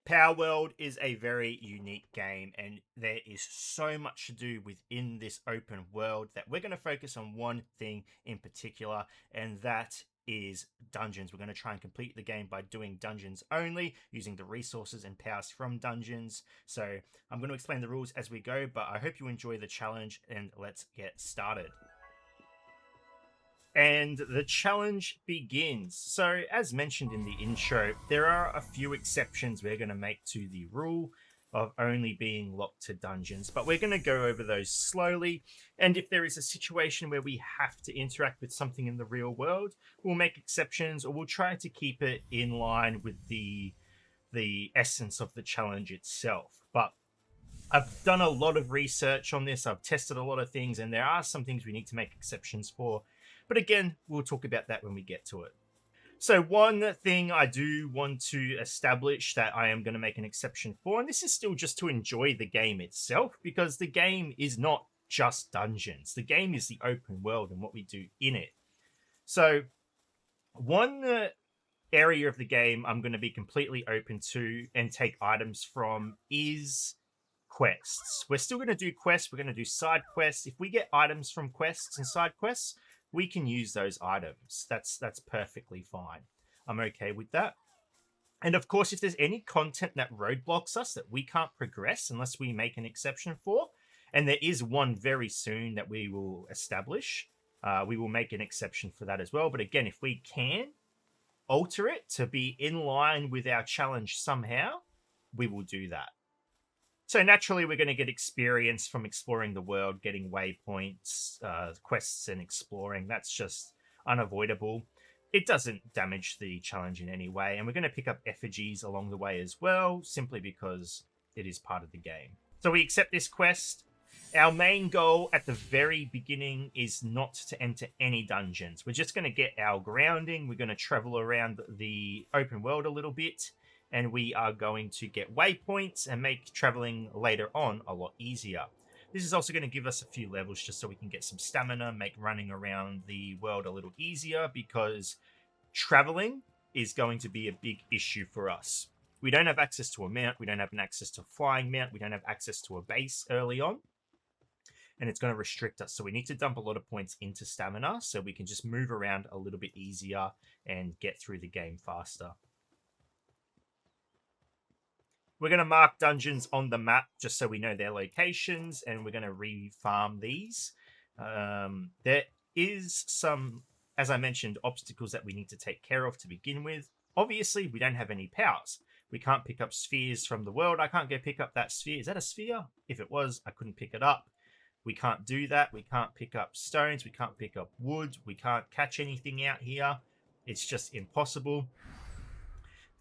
Palworld is a very unique game, and there is so much to do within this open world that we're going to focus on one thing in particular, and that is dungeons. We're going to try and complete the game by doing dungeons only, using the resources and powers from dungeons. So I'm going to explain the rules as we go, but I hope you enjoy the challenge, and let's get started. And the challenge begins. So, as mentioned in the intro, there are a few exceptions we're going to make to the rule of only being locked to dungeons, but we're going to go over those slowly. And if there is a situation where we have to interact with something in the real world, we'll make exceptions, or we'll try to keep it in line with the essence of the challenge itself. But I've done a lot of research on this. I've tested a lot of things, and there are some things we need to make exceptions for. But again, we'll talk about that when we get to it. So one thing I do want to establish that I am going to make an exception for, and this is still just to enjoy the game itself, because the game is not just dungeons. The game is the open world and what we do in it. So one area of the game I'm going to be completely open to and take items from is quests. We're still going to do quests. We're going to do side quests. If we get items from quests and side quests, we can use those items. That's perfectly fine. I'm okay with that. And of course, if there's any content that roadblocks us that we can't progress unless we make an exception for, and there is one very soon that we will establish, we will make an exception for that as well. But again, if we can alter it to be in line with our challenge somehow, we will do that. So naturally, we're going to get experience from exploring the world, getting waypoints, quests, and exploring. That's just unavoidable. It doesn't damage the challenge in any way. And we're going to pick up effigies along the way as well, simply because it is part of the game. So we accept this quest. Our main goal at the very beginning is not to enter any dungeons. We're just going to get our grounding. We're going to travel around the open world a little bit, and we are going to get waypoints and make traveling later on a lot easier. This is also going to give us a few levels just so we can get some stamina, make running around the world a little easier, because traveling is going to be a big issue for us. We don't have access to a mount, we don't have an access to a flying mount, we don't have access to a base early on, and it's going to restrict us. So we need to dump a lot of points into stamina so we can just move around a little bit easier and get through the game faster. We're going to mark dungeons on the map just so we know their locations, and we're going to re-farm these. There is some, as I mentioned, obstacles that we need to take care of to begin with. Obviously, we don't have any powers. We can't pick up spheres from the world. I can't go pick up that sphere. Is that a sphere? If it was, I couldn't pick it up. We can't do that. We can't pick up stones. We can't pick up wood. We can't catch anything out here. It's just impossible.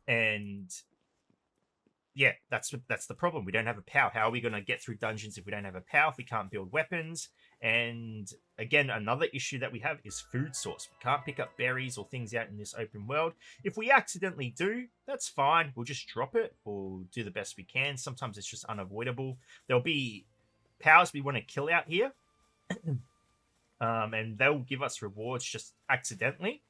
And yeah, that's the problem. We don't have a power. How are we going to get through dungeons if we don't have a power? If we can't build weapons? And again, another issue that we have is food source. We can't pick up berries or things out in this open world. If we accidentally do, that's fine. We'll just drop it. We'll do the best we can. Sometimes it's just unavoidable. There'll be powers we want to kill out here. And they'll give us rewards just accidentally.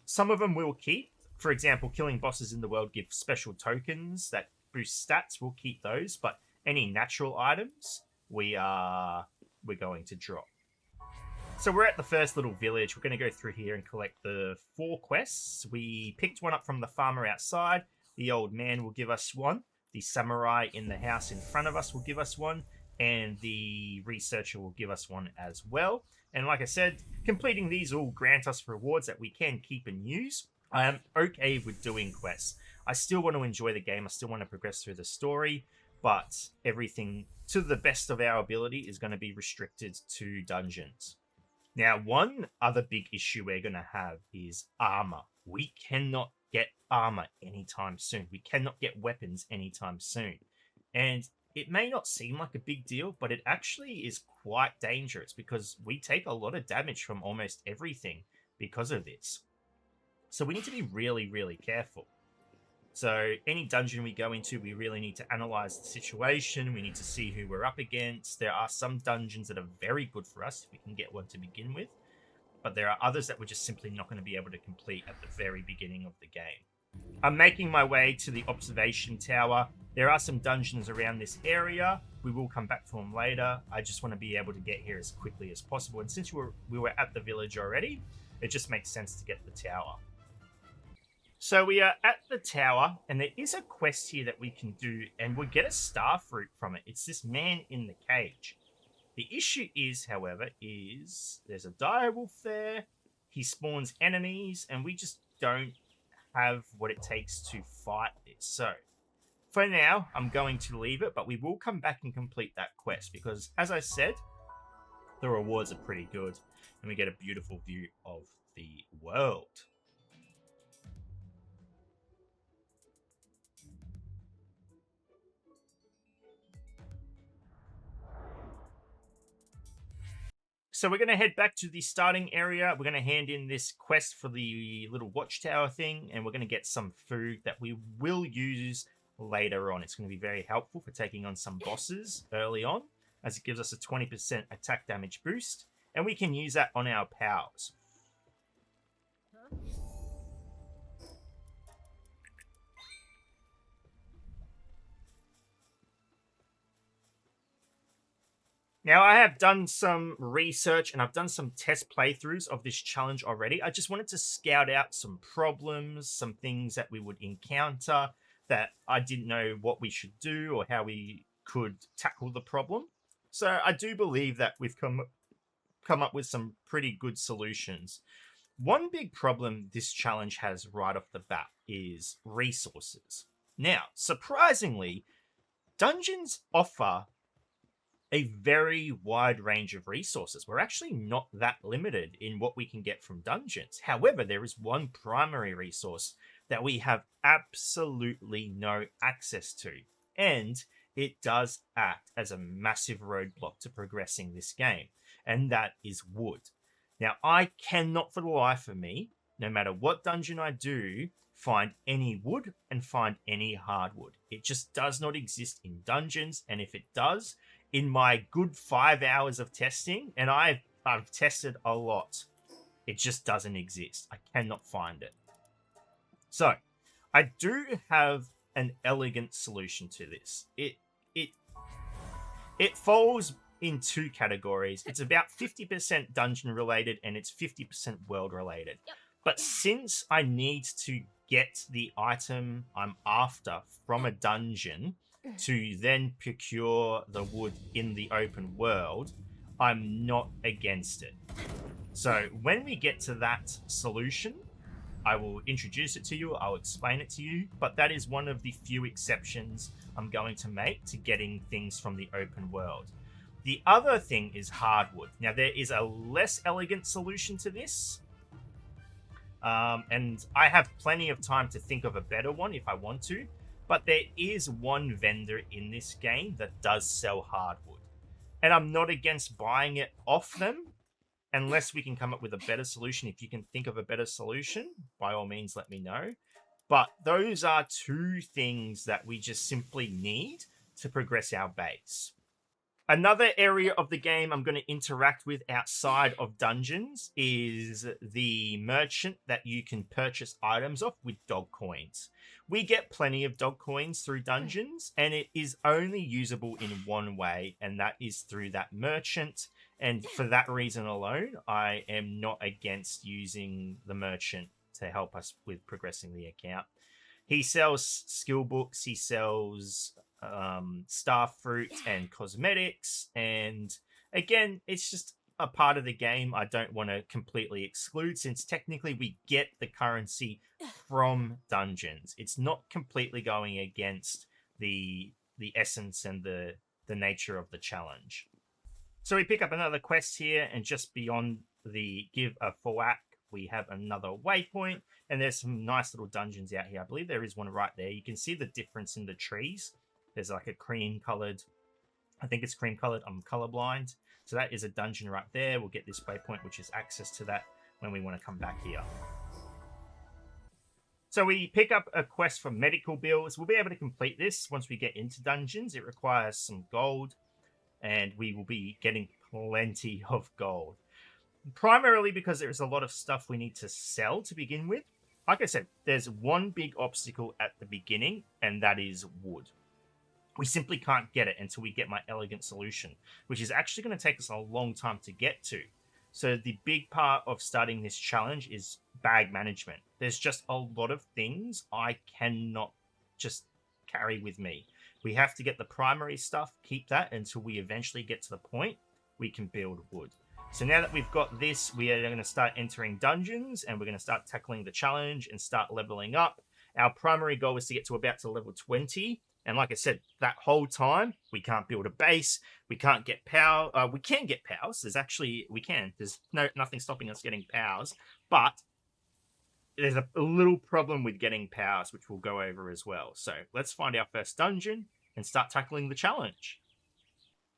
Some of them we'll keep. For example, killing bosses in the world give special tokens that boost stats. We'll keep those, but any natural items we're going to drop. So we're at the first little village. We're going to go through here and collect the 4 quests. We picked one up from the farmer outside. The old man will give us one. The samurai in the house in front of us will give us one. And the researcher will give us one as well. And like I said, completing these will grant us rewards that we can keep and use. I am okay with doing quests. I still want to enjoy the game. I still want to progress through the story, but everything to the best of our ability is going to be restricted to dungeons. Now, one other big issue we're going to have is armor. We cannot get armor anytime soon. We cannot get weapons anytime soon. And it may not seem like a big deal, but it actually is quite dangerous because we take a lot of damage from almost everything because of this. So we need to be really, really careful. So any dungeon we go into, we really need to analyze the situation. We need to see who we're up against. There are some dungeons that are very good for us if we can get one to begin with. But there are others that we're just simply not going to be able to complete at the very beginning of the game. I'm making my way to the observation tower. There are some dungeons around this area. We will come back to them later. I just want to be able to get here as quickly as possible. And since we were at the village already, it just makes sense to get the tower. So we are at the tower, and there is a quest here that we can do, and we'll get a star fruit from it. It's this man in the cage. The issue is, however, is there's a direwolf there. He spawns enemies, and we just don't have what it takes to fight this. So for now, I'm going to leave it, but we will come back and complete that quest because, as I said, the rewards are pretty good, and we get a beautiful view of the world. So we're going to head back to the starting area. We're going to hand in this quest for the little watchtower thing, and we're going to get some food that we will use later on. It's going to be very helpful for taking on some bosses early on, as it gives us a 20% attack damage boost, and we can use that on our powers. Now, I have done some research and I've done some test playthroughs of this challenge already. I just wanted to scout out some problems, some things that we would encounter that I didn't know what we should do or how we could tackle the problem. So I do believe that we've come up with some pretty good solutions. One big problem this challenge has right off the bat is resources. Now, surprisingly, dungeons offer a very wide range of resources. We're actually not that limited in what we can get from dungeons. However, there is one primary resource that we have absolutely no access to, and it does act as a massive roadblock to progressing this game, and that is wood. Now, I cannot for the life of me, no matter what dungeon I do, find any wood and find any hardwood. It just does not exist in dungeons, and if it does, in my good 5 hours of testing, and I've tested a lot, it just doesn't exist. I cannot find it. So, I do have an elegant solution to this. It falls in two categories. It's about 50% dungeon related and it's 50% world related. Yep. But since I need to get the item I'm after from a dungeon to then procure the wood in the open world, I'm not against it. So when we get to that solution, I will introduce it to you, I'll explain it to you, but that is one of the few exceptions I'm going to make to getting things from the open world. The other thing is hardwood. Now, there is a less elegant solution to this, and I have plenty of time to think of a better one if I want to, but there is one vendor in this game that does sell hardwood. And I'm not against buying it off them, unless we can come up with a better solution. If you can think of a better solution, by all means, let me know. But those are two things that we just simply need to progress our base. Another area of the game I'm going to interact with outside of dungeons is the merchant that you can purchase items off with dog coins. We get plenty of dog coins through dungeons, and it is only usable in one way, and that is through that merchant. And for that reason alone, I am not against using the merchant to help us with progressing the account. He sells skill books, he sells star fruit and cosmetics, and again, it's just a part of the game I don't want to completely exclude, since technically we get the currency from dungeons. It's not completely going against the essence and the nature of the challenge. So we pick up another quest here, and just beyond the give a thwack, we have another waypoint, and there's some nice little dungeons out here. I believe there is one right there. You can see the difference in the trees. There's like a cream colored, I think it's cream colored, I'm colorblind. So that is a dungeon right there. We'll get this waypoint, which is access to that when we want to come back here. So we pick up a quest for medical bills. We'll be able to complete this once we get into dungeons. It requires some gold, and we will be getting plenty of gold. Primarily because there is a lot of stuff we need to sell to begin with. like I said, there's one big obstacle at the beginning, and that is wood. We simply can't get it until we get my elegant solution, which is actually going to take us a long time to get to. So the big part of starting this challenge is bag management. There's just a lot of things I cannot just carry with me. We have to get the primary stuff, keep that until we eventually get to the point we can build wood. So now that we've got this, we are going to start entering dungeons, and we're going to start tackling the challenge and start leveling up. Our primary goal is to get to about to level 20. And like I said, that whole time, we can't build a base. We can't get power. We can get powers. We can. There's nothing stopping us getting powers. But there's a little problem with getting powers, which we'll go over as well. So let's find our first dungeon and start tackling the challenge.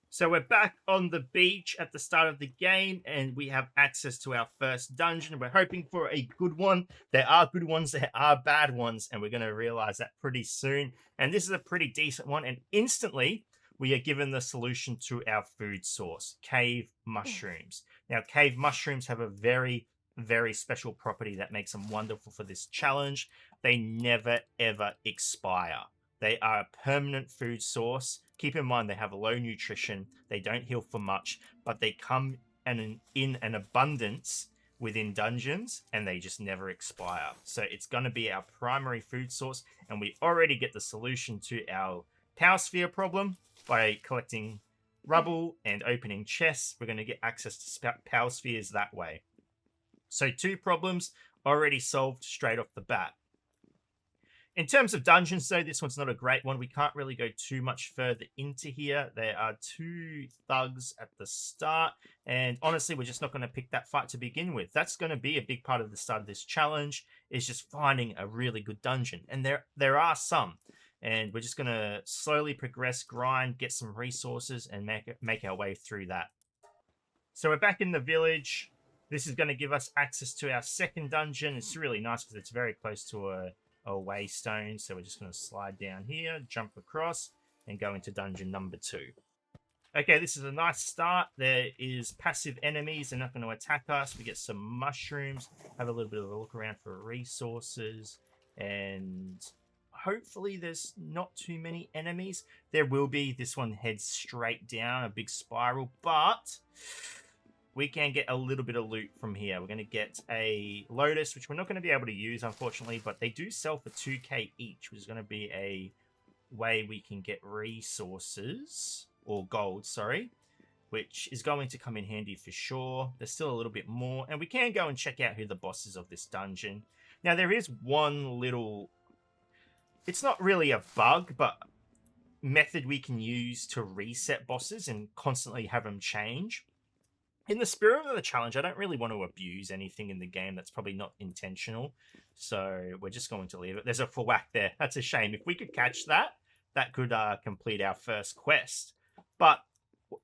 So we're back on the beach at the start of the game, and we have access to our first dungeon. We're hoping for a good one. There are good ones, there are bad ones, and we're going to realize that pretty soon. And this is a pretty decent one, and instantly we are given the solution to our food source, cave mushrooms. Now, cave mushrooms have a very, very special property that makes them wonderful for this challenge. They never, ever expire. They are a permanent food source. Keep in mind, they have low nutrition. They don't heal for much, but they come in an abundance within dungeons, and they just never expire. So it's going to be our primary food source, and we already get the solution to our power sphere problem by collecting rubble and opening chests. We're going to get access to power spheres that way. So 2 problems already solved straight off the bat. In terms of dungeons, though, this one's not a great one. We can't really go too much further into here. There are 2 thugs at the start, and honestly, we're just not going to pick that fight to begin with. That's going to be a big part of the start of this challenge, is just finding a really good dungeon. And there are some, and we're just going to slowly progress, grind, get some resources, and make our way through that. So we're back in the village. This is going to give us access to our second dungeon. It's really nice because it's very close to a waystone, so we're just going to slide down here, jump across, and go into dungeon number 2. Okay, this is a nice start. There is passive enemies. They're not going to attack us. We get some mushrooms, have a little bit of a look around for resources, and hopefully there's not too many enemies. There will be. This one heads straight down, a big spiral, but we can get a little bit of loot from here. We're going to get a Lotus, which we're not going to be able to use, unfortunately, but they do sell for 2k each, which is going to be a way we can get resources, or gold, sorry, which is going to come in handy for sure. There's still a little bit more, and we can go and check out who the boss is of this dungeon. Now, there is one little, it's not really a bug, but method we can use to reset bosses and constantly have them change. In the spirit of the challenge, I don't really want to abuse anything in the game that's probably not intentional. So we're just going to leave it. There's a whack there. That's a shame. If we could catch that, that could complete our first quest. But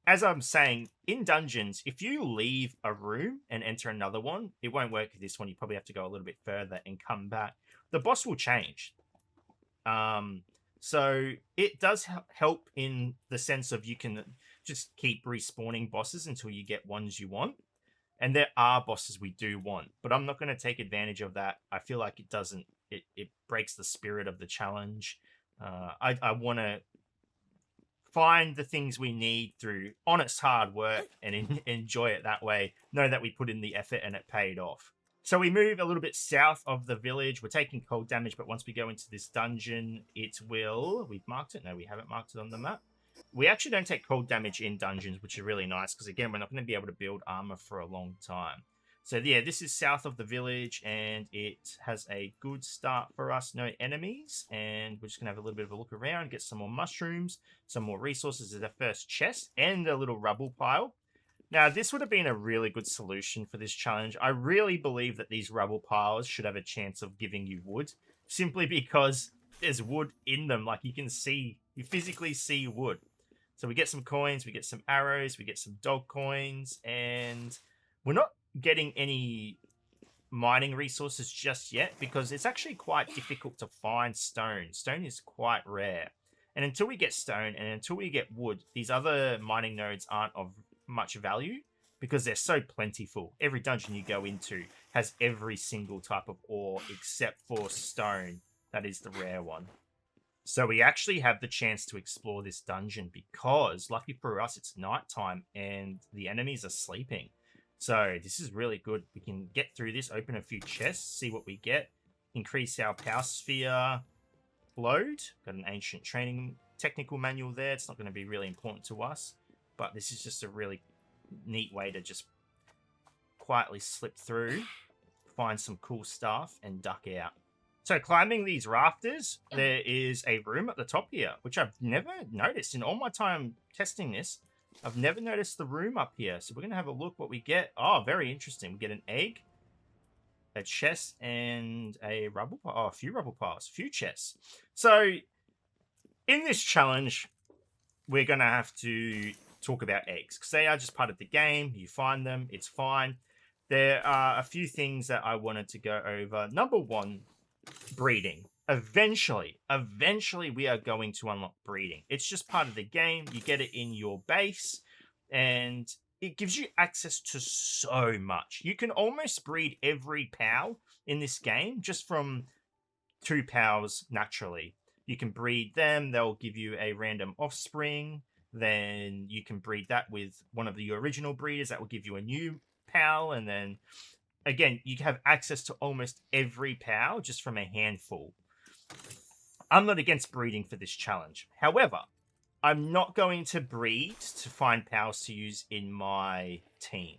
as I'm saying, in dungeons, if you leave a room and enter another one, it won't work with this one. You probably have to go a little bit further and come back. The boss will change. So it does help in the sense of you can just keep respawning bosses until you get ones you want. And there are bosses we do want, but I'm not going to take advantage of that. I feel like it breaks the spirit of the challenge. I want to find the things we need through honest hard work and enjoy it that way. Know that we put in the effort and it paid off. So we move a little bit south of the village. We're taking cold damage, but once we go into this dungeon, it will... We've marked it? No, we haven't marked it on the map. We actually don't take cold damage in dungeons, which is really nice, because again, we're not going to be able to build armor for a long time. So yeah, this is south of the village, and it has a good start for us. No enemies, and we're just going to have a little bit of a look around, get some more mushrooms, some more resources as our first chest, and a little rubble pile. Now, this would have been a really good solution for this challenge. I really believe that these rubble piles should have a chance of giving you wood, simply because there's wood in them. Like, you can see, you physically see wood. So we get some coins, we get some arrows, we get some dog coins, and we're not getting any mining resources just yet because it's actually quite difficult to find stone. Stone is quite rare. And until we get stone and until we get wood, these other mining nodes aren't of much value because they're so plentiful. Every dungeon you go into has every single type of ore except for stone. That is the rare one. So we actually have the chance to explore this dungeon because, lucky for us, it's nighttime and the enemies are sleeping. So this is really good. We can get through this, open a few chests, see what we get, increase our power sphere load. Got an ancient training technical manual there. It's not going to be really important to us, but this is just a really neat way to just quietly slip through, find some cool stuff, and duck out. So climbing these rafters, there is a room at the top here, which I've never noticed in all my time testing this. I've never noticed the room up here. So we're going to have a look what we get. Oh, very interesting. We get an egg, a chest, and a rubble pile. Oh, a few rubble piles, a few chests. So in this challenge, we're going to have to talk about eggs because they are just part of the game. You find them, it's fine. There are a few things that I wanted to go over. Number one, breeding. Eventually we are going to unlock breeding. It's just part of the game. You get it in your base and it gives you access to so much. You can almost breed every POW in this game just from 2 POWs naturally. You can breed them, they'll give you a random offspring, then you can breed that with one of the original breeders that will give you a new POW, and then again, you have access to almost every POW just from a handful. I'm not against breeding for this challenge. However, I'm not going to breed to find POWs to use in my team.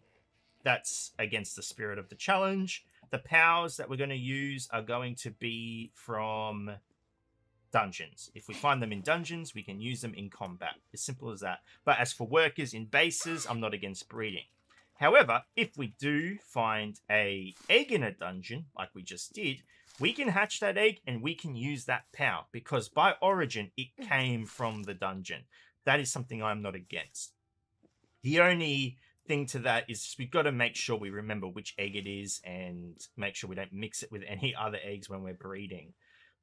That's against the spirit of the challenge. The POWs that we're going to use are going to be from dungeons. If we find them in dungeons, we can use them in combat. As simple as that. But as for workers in bases, I'm not against breeding. However, if we do find an egg in a dungeon, like we just did, we can hatch that egg and we can use that POW because by origin, it came from the dungeon. That is something I'm not against. The only thing to that is we've got to make sure we remember which egg it is and make sure we don't mix it with any other eggs when we're breeding.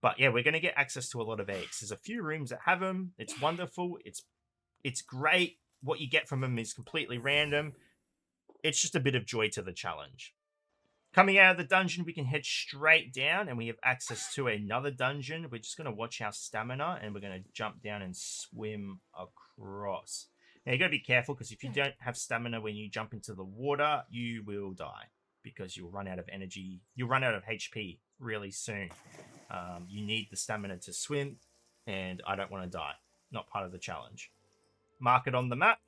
But yeah, we're going to get access to a lot of eggs. There's a few rooms that have them. It's wonderful. It's great. What you get from them is completely random. It's just a bit of joy to the challenge. Coming out of the dungeon, we can head straight down and we have access to another dungeon. We're just going to watch our stamina and we're going to jump down and swim across. Now, you got to be careful because if you don't have stamina when you jump into the water, you will die because you'll run out of energy. You'll run out of HP really soon. You need the stamina to swim and I don't want to die. Not part of the challenge. Mark it on the map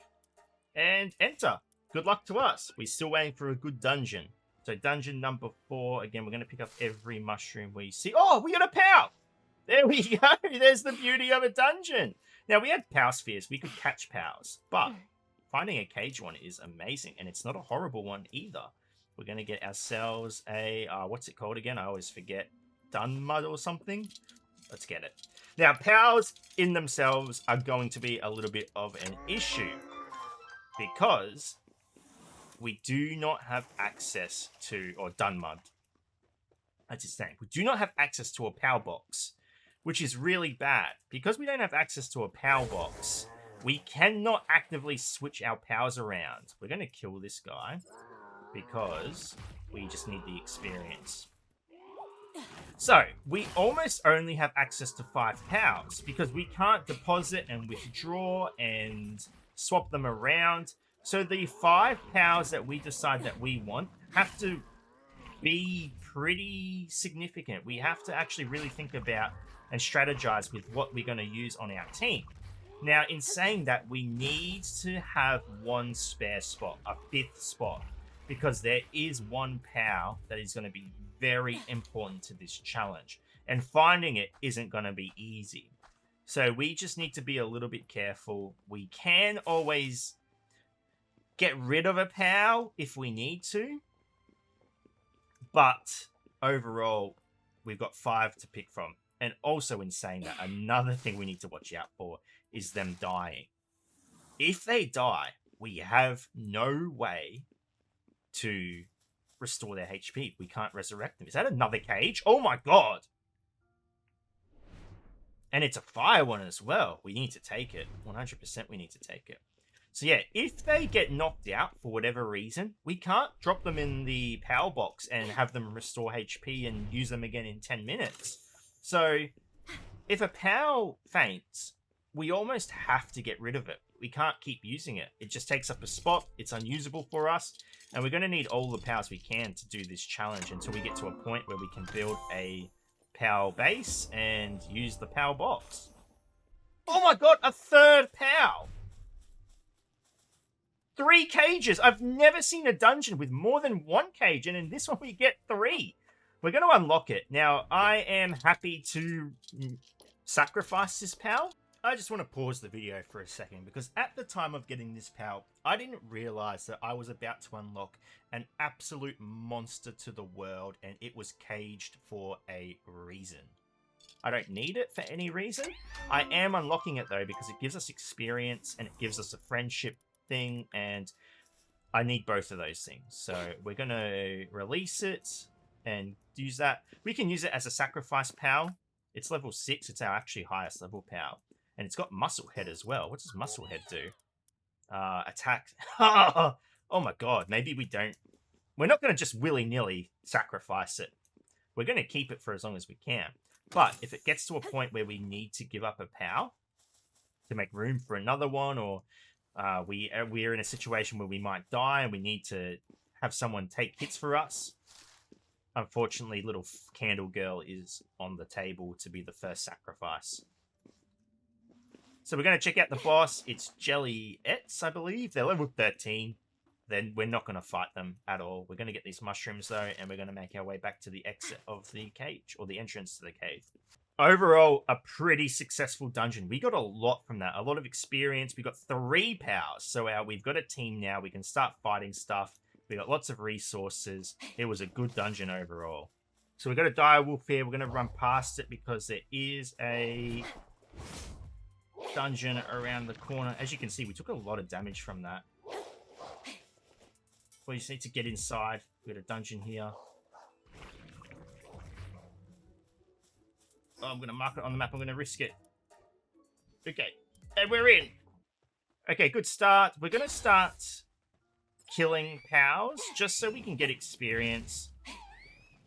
and enter. Good luck to us. We're still waiting for a good dungeon. So dungeon number 4. Again, we're going to pick up every mushroom we see. Oh, we got a POW! There we go. There's the beauty of a dungeon. Now, we had POW spheres. We could catch POWs. But finding a cage one is amazing. And it's not a horrible one either. We're going to get ourselves a... what's it called again? I always forget. Dunmud or something? Let's get it. Now, POWs in themselves are going to be a little bit of an issue. Because... we do not have access to, or Dunmud, that's its name. We do not have access to a POW box, which is really bad. Because we don't have access to a POW box, we cannot actively switch our POWs around. We're going to kill this guy because we just need the experience. So, we almost only have access to 5 POWs because we can't deposit and withdraw and swap them around. So the 5 POWs that we decide that we want have to be pretty significant. We have to actually really think about and strategize with what we're going to use on our team. Now, in saying that, we need to have one spare spot, a 5th spot, because there is one POW that is going to be very important to this challenge. And finding it isn't going to be easy. So we just need to be a little bit careful. We can always... get rid of a POW if we need to. But overall, we've got 5 to pick from. And also in saying that, another thing we need to watch out for is them dying. If they die, we have no way to restore their HP. We can't resurrect them. Is that another cage? Oh my god! And it's a fire one as well. We need to take it. 100% we need to take it. So yeah, if they get knocked out for whatever reason, we can't drop them in the power box and have them restore HP and use them again in 10 minutes. So if a POW faints, we almost have to get rid of it. We can't keep using it. It just takes up a spot. It's unusable for us. And we're going to need all the POWs we can to do this challenge until we get to a point where we can build a POW base and use the POW box. Oh my god, a third POW! 3 cages. I've never seen a dungeon with more than 1 cage, and in this one we get 3. We're going to unlock it. Now, I am happy to sacrifice this POW. I just want to pause the video for a second, because at the time of getting this POW, I didn't realize that I was about to unlock an absolute monster to the world, and it was caged for a reason. I don't need it for any reason. I am unlocking it, though, because it gives us experience, and it gives us a friendship thing, and I need both of those things. So we're going to release it and use that. We can use it as a sacrifice POW. It's level 6. It's our actually highest level POW. And it's got muscle head as well. What does muscle head do? Attack. Oh my god. Maybe we don't. We're not going to just willy-nilly sacrifice it. We're going to keep it for as long as we can. But if it gets to a point where we need to give up a POW to make room for another one, or we're in a situation where we might die and we need to have someone take hits for us, unfortunately, little candle girl is on the table to be the first sacrifice. So we're going to check out the boss. It's Jelly-ettes, I believe. They're level 13. Then we're not going to fight them at all. We're going to get these mushrooms, though, and we're going to make our way back to the exit of the cage, or the entrance to the cave. Overall, a pretty successful dungeon. We got a lot from that. A lot of experience. We got 3 POWs. So we've got a team now. We can start fighting stuff. We got lots of resources. It was a good dungeon overall. So we've got a dire wolf here. We're going to run past it because there is a dungeon around the corner. As you can see, we took a lot of damage from that. We just need to get inside. We've got a dungeon here. Oh, I'm going to mark it on the map. I'm going to risk it. Okay. And we're in. Okay, good start. We're going to start killing POWs just so we can get experience.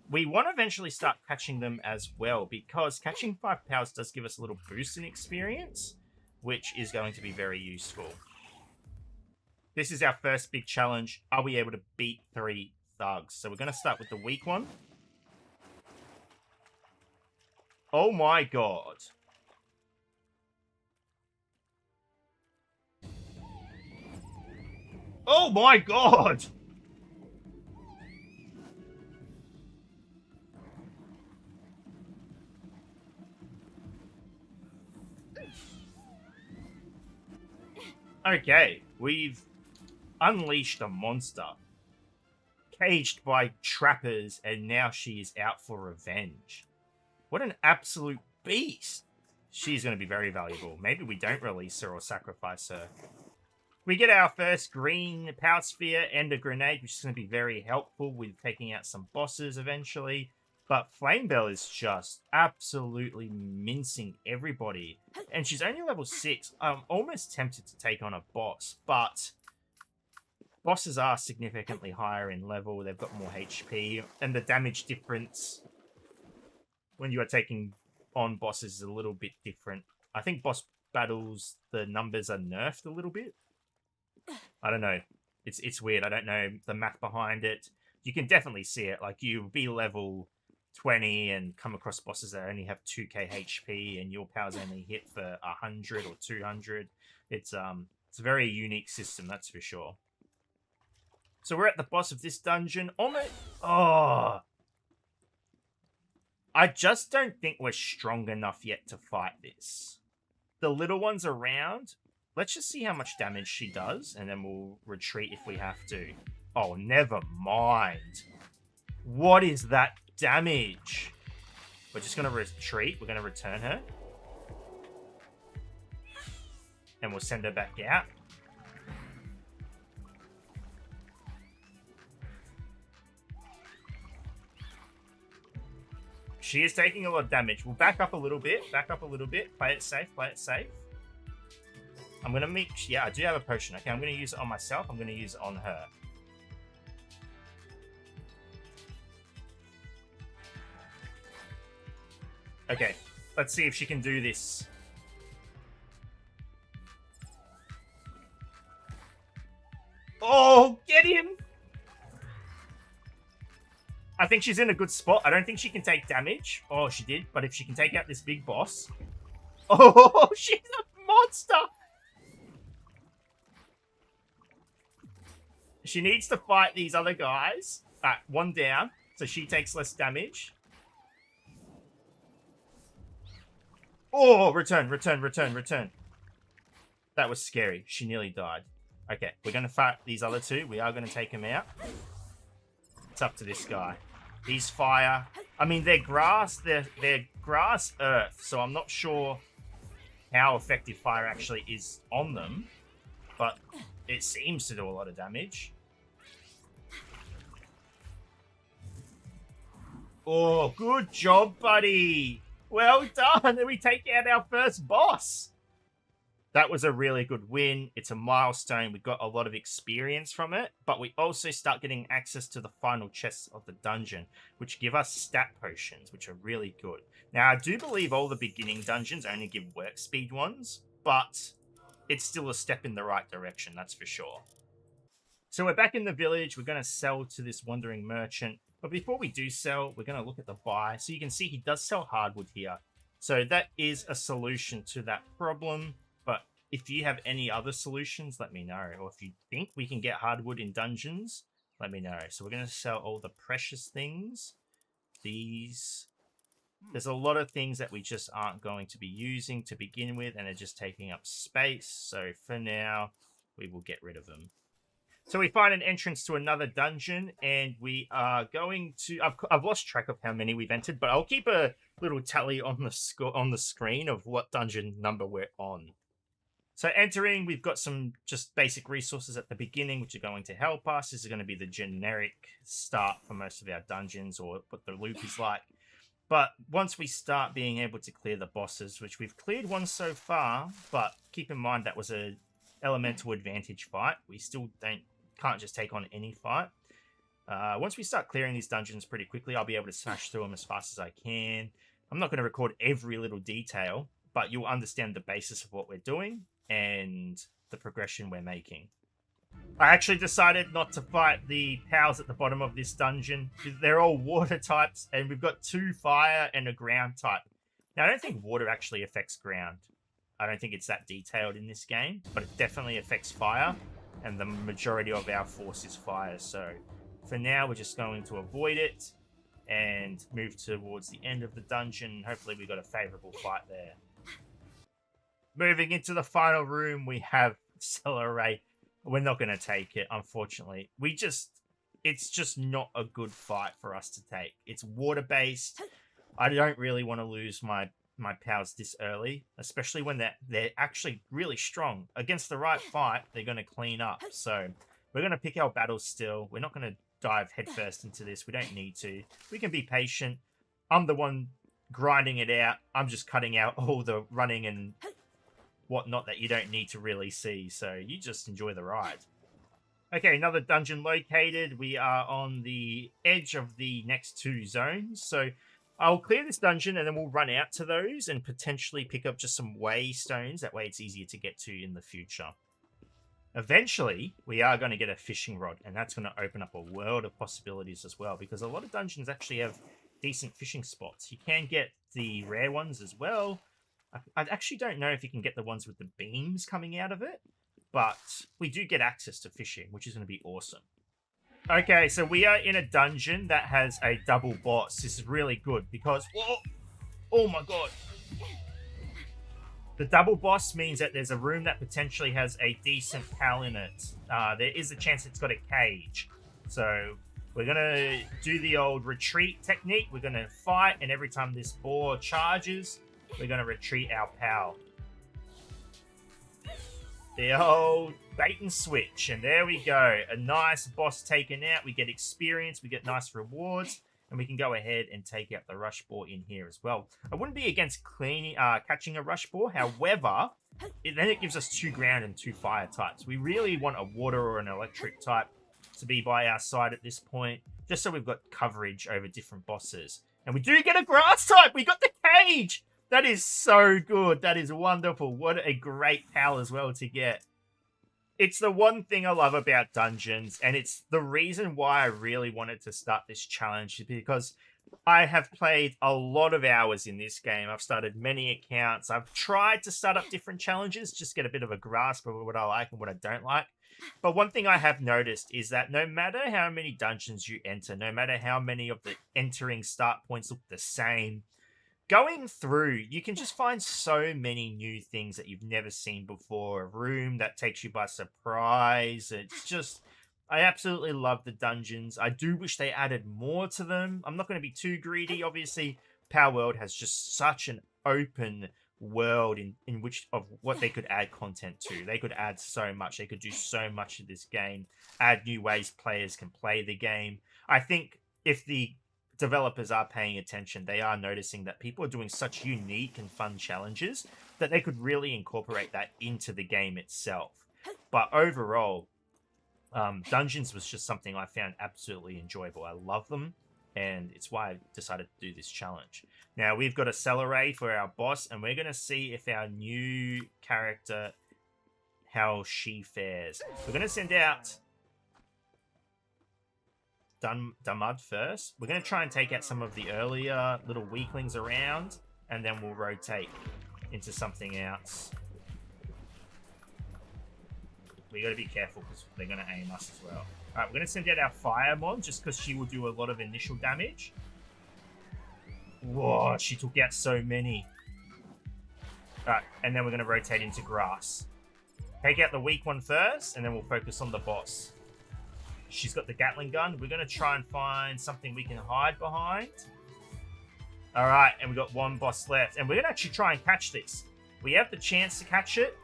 We want to eventually start catching them as well, because catching 5 POWs does give us a little boost in experience, which is going to be very useful. This is our first big challenge. Are we able to beat 3 thugs? So we're going to start with the weak one. Oh my god. Oh my god! Okay, we've unleashed a monster. Caged by trappers, and now she is out for revenge. What an absolute beast. She's going to be very valuable. Maybe we don't release her or sacrifice her. We get our first green power sphere and a grenade, which is going to be very helpful with taking out some bosses eventually. But Flame Bell is just absolutely mincing everybody. And she's only level 6. I'm almost tempted to take on a boss, but bosses are significantly higher in level. They've got more HP, and the damage difference when you are taking on bosses is a little bit different. I think boss battles, the numbers are nerfed a little bit. I don't know. It's weird. I don't know the math behind it. You can definitely see it. Like, you'll be level 20 and come across bosses that only have 2k HP, and your powers only hit for 100 or 200. It's a very unique system, that's for sure. So we're at the boss of this dungeon. Oh, I just don't think we're strong enough yet to fight this. The little ones around. Let's just see how much damage she does, and then we'll retreat if we have to. Oh, never mind. What is that damage? We're just going to retreat. We're going to return her. And we'll send her back out. She is taking a lot of damage. We'll back up a little bit. Back up a little bit. Play it safe. Play it safe. I'm going to make... Yeah, I do have a potion. Okay, I'm going to use it on myself. I'm going to use it on her. Okay, let's see if she can do this. Oh, get him! I think she's in a good spot. I don't think she can take damage. Oh, she did. But if she can take out this big boss... Oh, she's a monster! She needs to fight these other guys. Alright, one down. So she takes less damage. Oh, return. That was scary. She nearly died. Okay, we're going to fight these other two. We are going to take them out. It's up to this guy. He's fire. I mean, they're grass. They're grass earth. So I'm not sure how effective fire actually is on them. But it seems to do a lot of damage. Oh, good job, buddy. Well done. And we take out our first boss. That was a really good win. It's a milestone. We got a lot of experience from it, but we also start getting access to the final chests of the dungeon, which give us stat potions, which are really good. Now, I do believe all the beginning dungeons only give work speed ones, but it's still a step in the right direction, that's for sure. So we're back in the village. We're going to sell to this wandering merchant. But before we do sell, we're going to look at the buy. So you can see he does sell hardwood here. So that is a solution to that problem. But if you have any other solutions, let me know. Or if you think we can get hardwood in dungeons, let me know. So we're going to sell all the precious things. These. There's a lot of things that we just aren't going to be using to begin with, and they're just taking up space. So for now, we will get rid of them. So we find an entrance to another dungeon, and we are going to... I've lost track of how many we've entered, but I'll keep a little tally on the screen of what dungeon number we're on. So entering, we've got some just basic resources at the beginning, which are going to help us. This is going to be the generic start for most of our dungeons, or what the loop is like. But once we start being able to clear the bosses, which we've cleared one so far, but keep in mind that was a elemental advantage fight. We still can't just take on any fight. Once we start clearing these dungeons pretty quickly, I'll be able to smash through them as fast as I can. I'm not going to record every little detail, but you'll understand the basis of what we're doing and the progression we're making. I actually decided not to fight the pals at the bottom of this dungeon. They're all water types, and we've got 2 fire and a ground type. Now, I don't think water actually affects ground. I don't think it's that detailed in this game, but it definitely affects fire. And the majority of our force is fire. So for now, we're just going to avoid it and move towards the end of the dungeon. Hopefully we got a favorable fight there. Moving into the final room, we have Cellar Ray. We're not going to take it, unfortunately. It's just not a good fight for us to take. It's water-based. I don't really want to lose my pals this early, especially when they're actually really strong. Against the right fight, they're going to clean up. So we're going to pick our battles still. We're not going to dive headfirst into this. We don't need to. We can be patient. I'm the one grinding it out. I'm just cutting out all the running and whatnot that you don't need to really see. So you just enjoy the ride. Okay, another dungeon located. We are on the edge of the next 2 zones. So I'll clear this dungeon and then we'll run out to those and potentially pick up just some waystones. That way it's easier to get to in the future. Eventually, we are going to get a fishing rod, and that's going to open up a world of possibilities as well, because a lot of dungeons actually have decent fishing spots. You can get the rare ones as well. I actually don't know if you can get the ones with the beams coming out of it, but we do get access to fishing, which is going to be awesome. Okay, so we are in a dungeon that has a double boss. This is really good because... Whoa, oh my god. The double boss means that there's a room that potentially has a decent pal in it. There is a chance it's got a cage. So we're going to do the old retreat technique. We're going to fight, and every time this boar charges, we're going to retreat our pal. The old bait and switch, and there we go. A nice boss taken out. We get experience, we get nice rewards, and we can go ahead and take out the rush boar in here as well. I wouldn't be against catching a rush boar. However, then it gives us 2 ground and 2 fire types. We really want a water or an electric type to be by our side at this point, just so we've got coverage over different bosses. And we do get a grass type! We got the cage! That is so good. That is wonderful. What a great pal as well to get. It's the one thing I love about dungeons, and it's the reason why I really wanted to start this challenge, because I have played a lot of hours in this game. I've started many accounts. I've tried to start up different challenges, just get a bit of a grasp of what I like and what I don't like. But one thing I have noticed is that no matter how many dungeons you enter, no matter how many of the entering start points look the same, going through, you can just find so many new things that you've never seen before. A room that takes you by surprise. It's just, I absolutely love the dungeons. I do wish they added more to them. I'm not going to be too greedy. Obviously, Palworld has just such an open world in which of what they could add content to. They could add so much. They could do so much to this game. Add new ways players can play the game. I think if the developers are paying attention, they are noticing that people are doing such unique and fun challenges that they could really incorporate that into the game itself. But overall, dungeons was just something I found absolutely enjoyable. I love them, and it's why I decided to do this challenge. Now, we've got a Celeray for our boss, and we're going to see if our new character, how she fares. We're going to send out Dumud first. We're going to try and take out some of the earlier little weaklings around, and then we'll rotate into something else. We got to be careful because they're going to aim us as well. Alright, we're going to send out our Firemon just because she will do a lot of initial damage. Whoa, she took out so many. Alright, and then we're going to rotate into Grass. Take out the weak one first, and then we'll focus on the boss. She's got the Gatling gun. We're going to try and find something we can hide behind. Alright, and we've got one boss left. And we're going to actually try and catch this. We have the chance to catch it,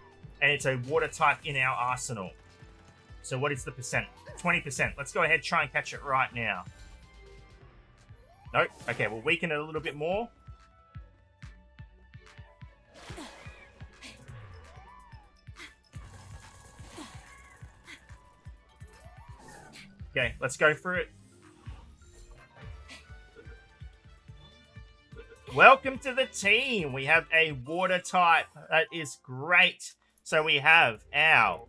and it's a water type in our arsenal. So what is the percent? 20%. Let's go ahead, try and catch it right now. Nope. Okay, we'll weaken it a little bit more. Okay, let's go for it. Welcome to the team. We have a water type. That is great. So we have our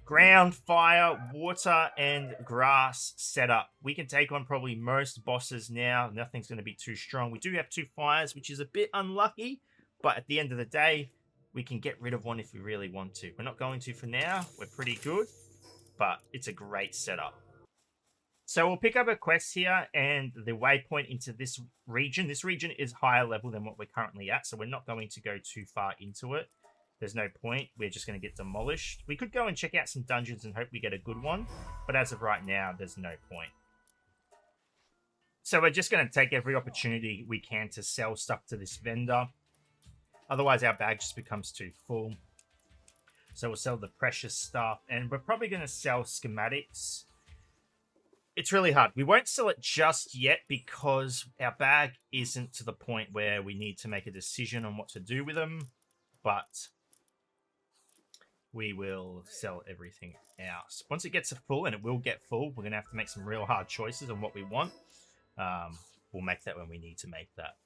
ground, fire, water, and grass setup. We can take on probably most bosses now. Nothing's going to be too strong. We do have 2 fires, which is a bit unlucky. But at the end of the day, we can get rid of one if we really want to. We're not going to for now. We're pretty good. But it's a great setup. So we'll pick up a quest here and the waypoint into this region. This region is higher level than what we're currently at. So we're not going to go too far into it. There's no point. We're just going to get demolished. We could go and check out some dungeons and hope we get a good one. But as of right now, there's no point. So we're just going to take every opportunity we can to sell stuff to this vendor. Otherwise, our bag just becomes too full. So we'll sell the precious stuff. And we're probably going to sell schematics. It's really hard. We won't sell it just yet because our bag isn't to the point where we need to make a decision on what to do with them. But we will sell everything else. Once it gets full, and it will get full, we're going to have to make some real hard choices on what we want. We'll make that when we need to make that.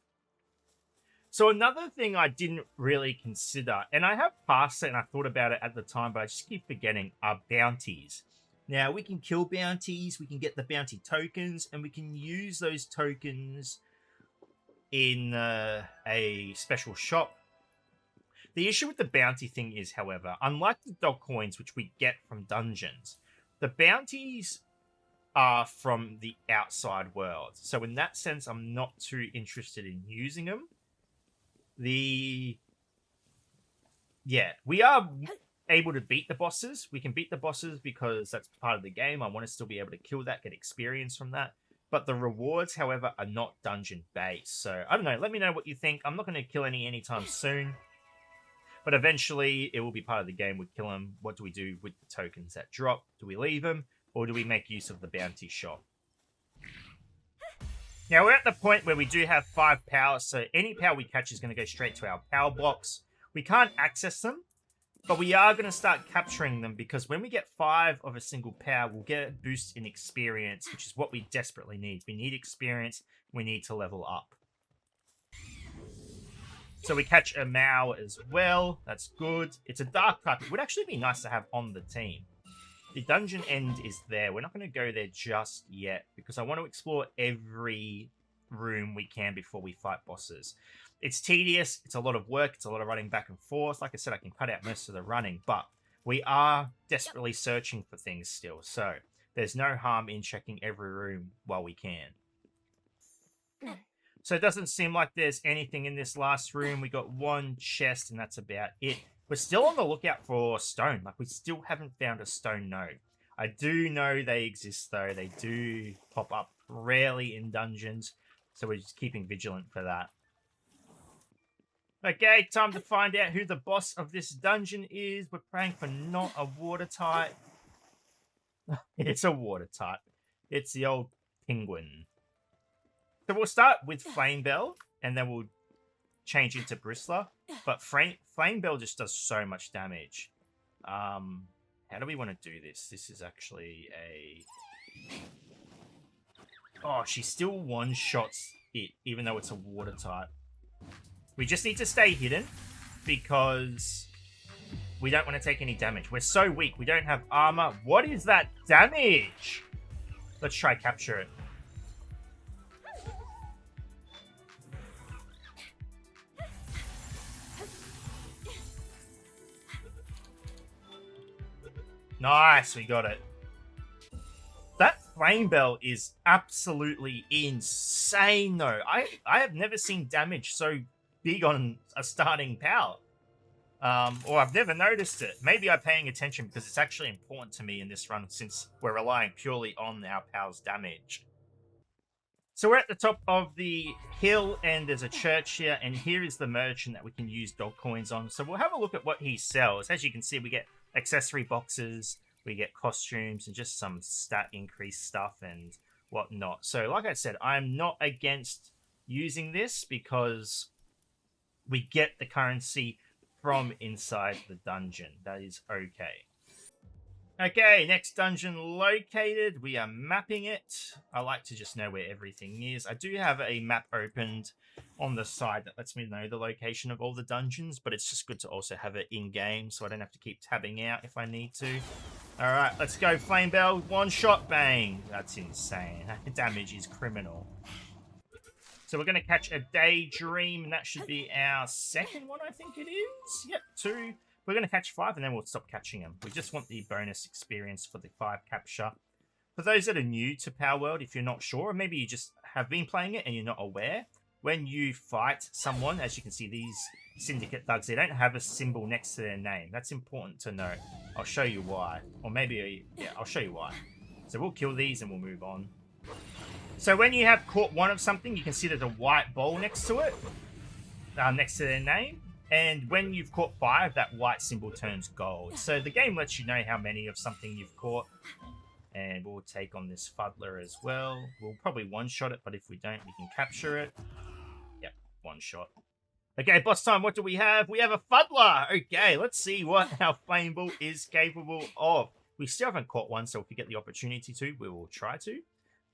So another thing I didn't really consider, and I have passed it and I thought about it at the time, but I just keep forgetting, are bounties. Now, we can kill bounties, we can get the bounty tokens, and we can use those tokens in a special shop. The issue with the bounty thing is, however, unlike the dog coins, which we get from dungeons, the bounties are from the outside world. So in that sense, I'm not too interested in using them. We are able to beat the bosses. We can beat the bosses because that's part of the game. I want to still be able to kill that, get experience from that. But the rewards, however, are not dungeon-based. So, I don't know. Let me know what you think. I'm not going to kill any anytime soon. But eventually, it will be part of the game. We kill them. What do we do with the tokens that drop? Do we leave them? Or do we make use of the bounty shop? Now, we're at the point where we do have 5 power. So, any power we catch is going to go straight to our power blocks. We can't access them. But we are going to start capturing them because when we get 5 of a single power, we'll get a boost in experience, which is what we desperately need. We need experience. We need to level up. So we catch a Mao as well. That's good. It's a dark type. It would actually be nice to have on the team. The dungeon end is there. We're not going to go there just yet because I want to explore every room we can before we fight bosses. It's tedious. It's a lot of work. It's a lot of running back and forth. Like I said, I can cut out most of the running, but we are desperately searching for things still. So there's no harm in checking every room while we can. So it doesn't seem like there's anything in this last room. We got one chest and that's about it. We're still on the lookout for stone. Like, we still haven't found a stone node. I do know they exist, though. They do pop up rarely in dungeons. So we're just keeping vigilant for that. Okay, time to find out who the boss of this dungeon is. We're praying for not a water type. It's a water type. It's the old penguin. So we'll start with Flame Bell, and then we'll change into Bristler. But Flame Bell just does so much damage. How do we want to do this? This is actually a... Oh, she still one-shots it, even though it's a water type. We just need to stay hidden because we don't want to take any damage. We're so weak. We don't have armor. What is that damage? Let's try capture it. Nice, we got it. That Flame Bell is absolutely insane, though. I have never seen damage so big on a starting power. Or I've never noticed it. Maybe I'm paying attention because it's actually important to me in this run since we're relying purely on our power's damage. So we're at the top of the hill and there's a church here, and here is the merchant that we can use dog coins on. So we'll have a look at what he sells. As you can see, we get accessory boxes, we get costumes, and just some stat increase stuff and whatnot. So like I said, I'm not against using this because we get the currency from inside the dungeon. That is okay. Okay, next dungeon located. We are mapping it. I like to just know where everything is. I do have a map opened on the side that lets me know the location of all the dungeons, but it's just good to also have it in-game so I don't have to keep tabbing out if I need to. All right, let's go. Flame Bell, one shot, bang. That's insane. Damage is criminal. So we're going to catch a Daydream, and that should be our second one, I think it is. Yep, 2. We're going to catch 5, and then we'll stop catching them. We just want the bonus experience for the 5 capture. For those that are new to Palworld, if you're not sure, or maybe you just have been playing it and you're not aware, when you fight someone, as you can see, these Syndicate thugs, they don't have a symbol next to their name. That's important to know. I'll show you why. Or maybe, yeah, I'll show you why. So we'll kill these and we'll move on. So when you have caught one of something, you can see there's a white ball next to it, next to their name. And when you've caught 5, that white symbol turns gold. So the game lets you know how many of something you've caught. And we'll take on this Fuddler as well. We'll probably one-shot it, but if we don't, we can capture it. Yep, one shot. Okay, boss time, what do we have? We have a Fuddler! Okay, let's see what our Flame Ball is capable of. We still haven't caught one, so if we get the opportunity to, we will try to.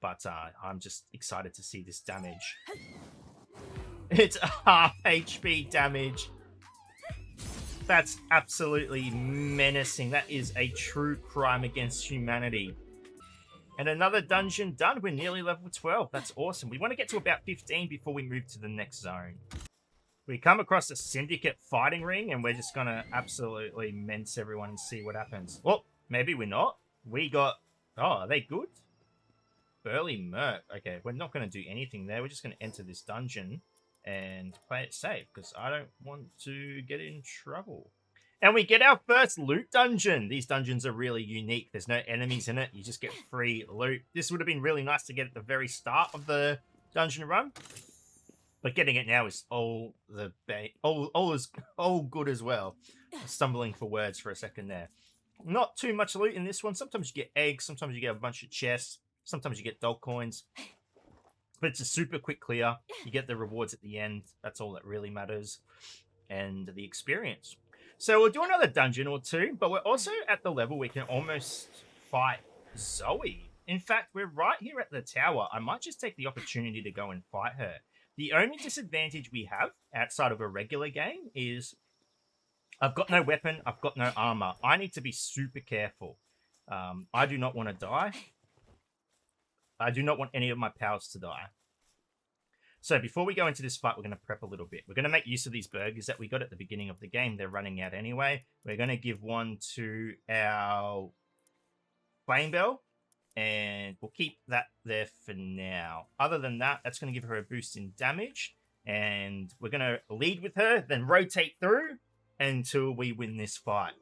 But I'm just excited to see this damage. It's half HP damage. That's absolutely menacing. That is a true crime against humanity. And another dungeon done. We're nearly level 12. That's awesome. We want to get to about 15 before we move to the next zone. We come across a Syndicate fighting ring, and we're just going to absolutely mince everyone and see what happens. Well, maybe we're not. We got... Oh, are they good? Burly Merc. Okay, we're not going to do anything there. We're just going to enter this dungeon and play it safe because I don't want to get in trouble. And we get our first loot dungeon. These dungeons are really unique. There's no enemies in it. You just get free loot. This would have been really nice to get at the very start of the dungeon run. But getting it now is all good as well. Stumbling for words for a second there. Not too much loot in this one. Sometimes you get eggs. Sometimes you get a bunch of chests. Sometimes you get dog coins. But it's a super quick clear. You get the rewards at the end. That's all that really matters. And the experience. So we'll do another dungeon or two, but we're also at the level we can almost fight Zoe. In fact, we're right here at the tower. I might just take the opportunity to go and fight her. The only disadvantage we have outside of a regular game is I've got no weapon, I've got no armor. I need to be super careful. I do not want to die. I do not want any of my pals to die. So before we go into this fight, we're going to prep a little bit. We're going to make use of these burgers that we got at the beginning of the game. They're running out anyway. We're going to give one to our flame bell, and we'll keep that there for now. Other than that, that's going to give her a boost in damage, and we're going to lead with her, then rotate through until we win this fight.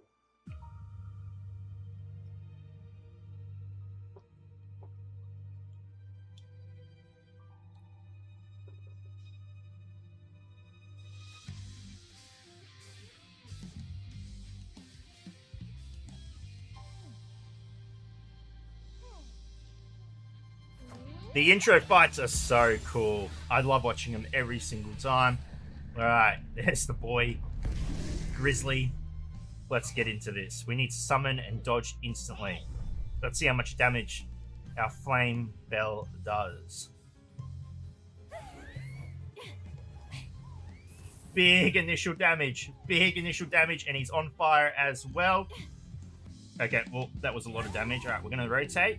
The intro fights are so cool. I love watching them every single time. All right, there's the boy, Grizzly. Let's get into this. We need to summon and dodge instantly. Let's see how much damage our flame bell does. Big initial damage, and he's on fire as well. Okay, well, that was a lot of damage. All right, we're going to rotate.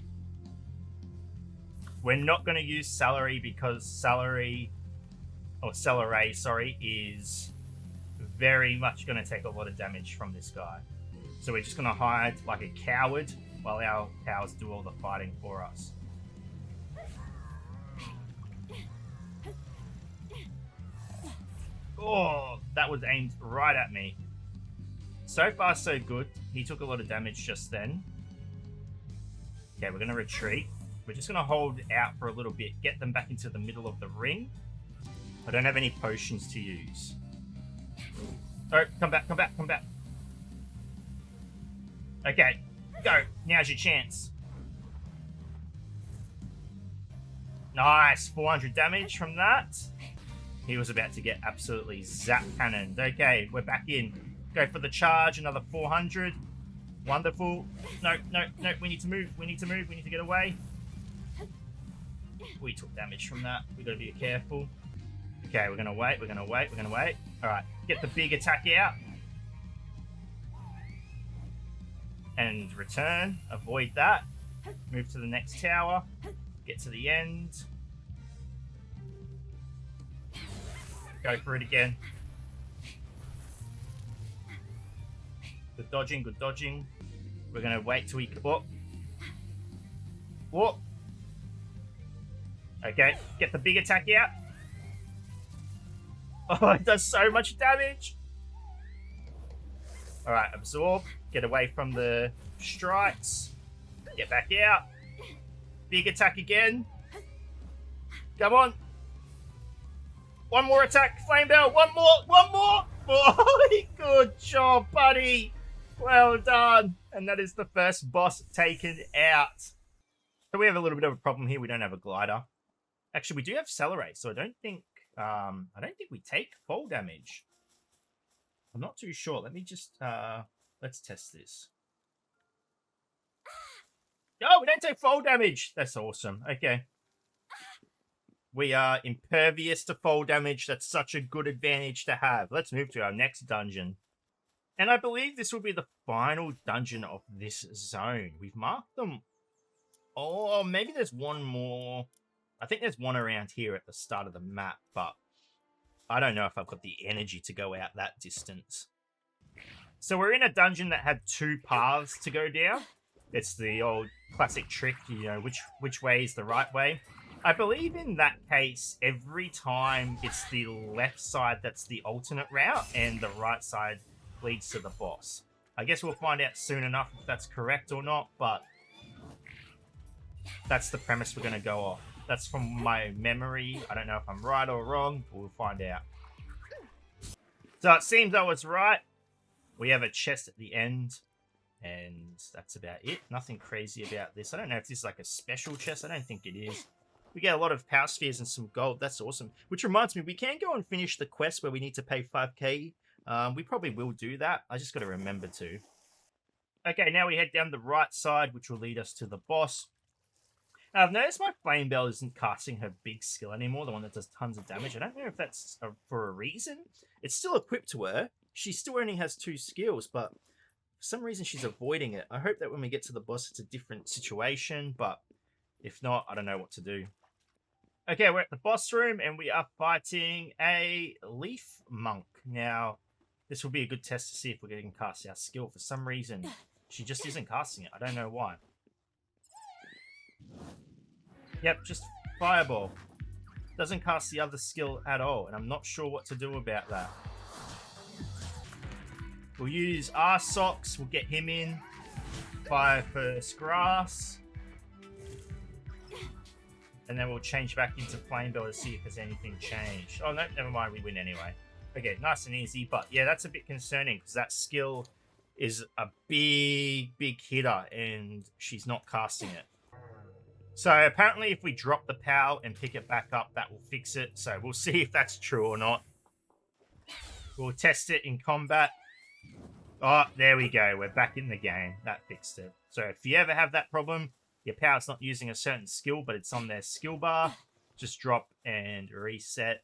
We're not going to use Celery because Celery, is very much going to take a lot of damage from this guy. So we're just going to hide like a coward while our cows do all the fighting for us. Oh, that was aimed right at me. So far, so good. He took a lot of damage just then. Okay, we're going to retreat. We're just going to hold out for a little bit, get them back into the middle of the ring. I don't have any potions to use. Oh, come back. Okay, go. Now's your chance. Nice, 400 damage from that. He was about to get absolutely zap cannoned. Okay, we're back in. Go for the charge, another 400. Wonderful. No, we need to move. We need to get away. We took damage from that. We gotta be careful. Okay, we're gonna wait. Alright, get the big attack out. And return. Avoid that. Move to the next tower. Get to the end. Go for it again. Good dodging. We're gonna wait till he... Whoop. Okay, get the big attack out. Oh, it does so much damage. Alright, absorb. Get away from the strikes. Get back out. Big attack again. Come on. One more attack, Flame Bell. One more. Oh, good job, buddy. Well done. And that is the first boss taken out. So we have a little bit of a problem here. We don't have a glider. Actually, we do have Celery, so I don't think we take fall damage. I'm not too sure. Let me just let's test this. Oh, we don't take fall damage. That's awesome. Okay. We are impervious to fall damage. That's such a good advantage to have. Let's move to our next dungeon. And I believe this will be the final dungeon of this zone. We've marked them. Oh, maybe there's one more. I think there's one around here at the start of the map, but I don't know if I've got the energy to go out that distance. So we're in a dungeon that had two paths to go down. It's the old classic trick, you know, which way is the right way. I believe in that case, every time it's the left side that's the alternate route and the right side leads to the boss. I guess we'll find out soon enough if that's correct or not, but that's the premise we're going to go off. That's from my memory. I don't know if I'm right or wrong, but we'll find out. So it seems I was right. We have a chest at the end, and that's about it. Nothing crazy about this. I don't know if this is like a special chest. I don't think it is. We get a lot of power spheres and some gold. That's awesome. Which reminds me, we can go and finish the quest where we need to pay 5k We probably will do that. I just got to remember to. Okay, now we head down the right side, which will lead us to the boss. I've noticed my Flame Bell isn't casting her big skill anymore, the one that does tons of damage. I don't know if that's for a reason. It's still equipped to her. She still only has 2 skills, but for some reason she's avoiding it. I hope that when we get to the boss, it's a different situation, but if not, I don't know what to do. Okay, we're at the boss room, and we are fighting a Leaf Monk. Now, this will be a good test to see if we're getting cast our skill. For some reason, she just isn't casting it. I don't know why. Yep, just Fireball. Doesn't cast the other skill at all, and I'm not sure what to do about that. We'll use our socks. We'll get him in. Fire First Grass. And then we'll change back into Flame Bell to see if there's anything changed. Oh, no, never mind. We win anyway. Okay, nice and easy. But yeah, that's a bit concerning because that skill is a big, big hitter and she's not casting it. So apparently if we drop the POW and pick it back up, that will fix it. So we'll see if that's true or not. We'll test it in combat. Oh, there we go. We're back in the game. That fixed it. So if you ever have that problem, your POW's not using a certain skill, but it's on their skill bar, just drop and reset.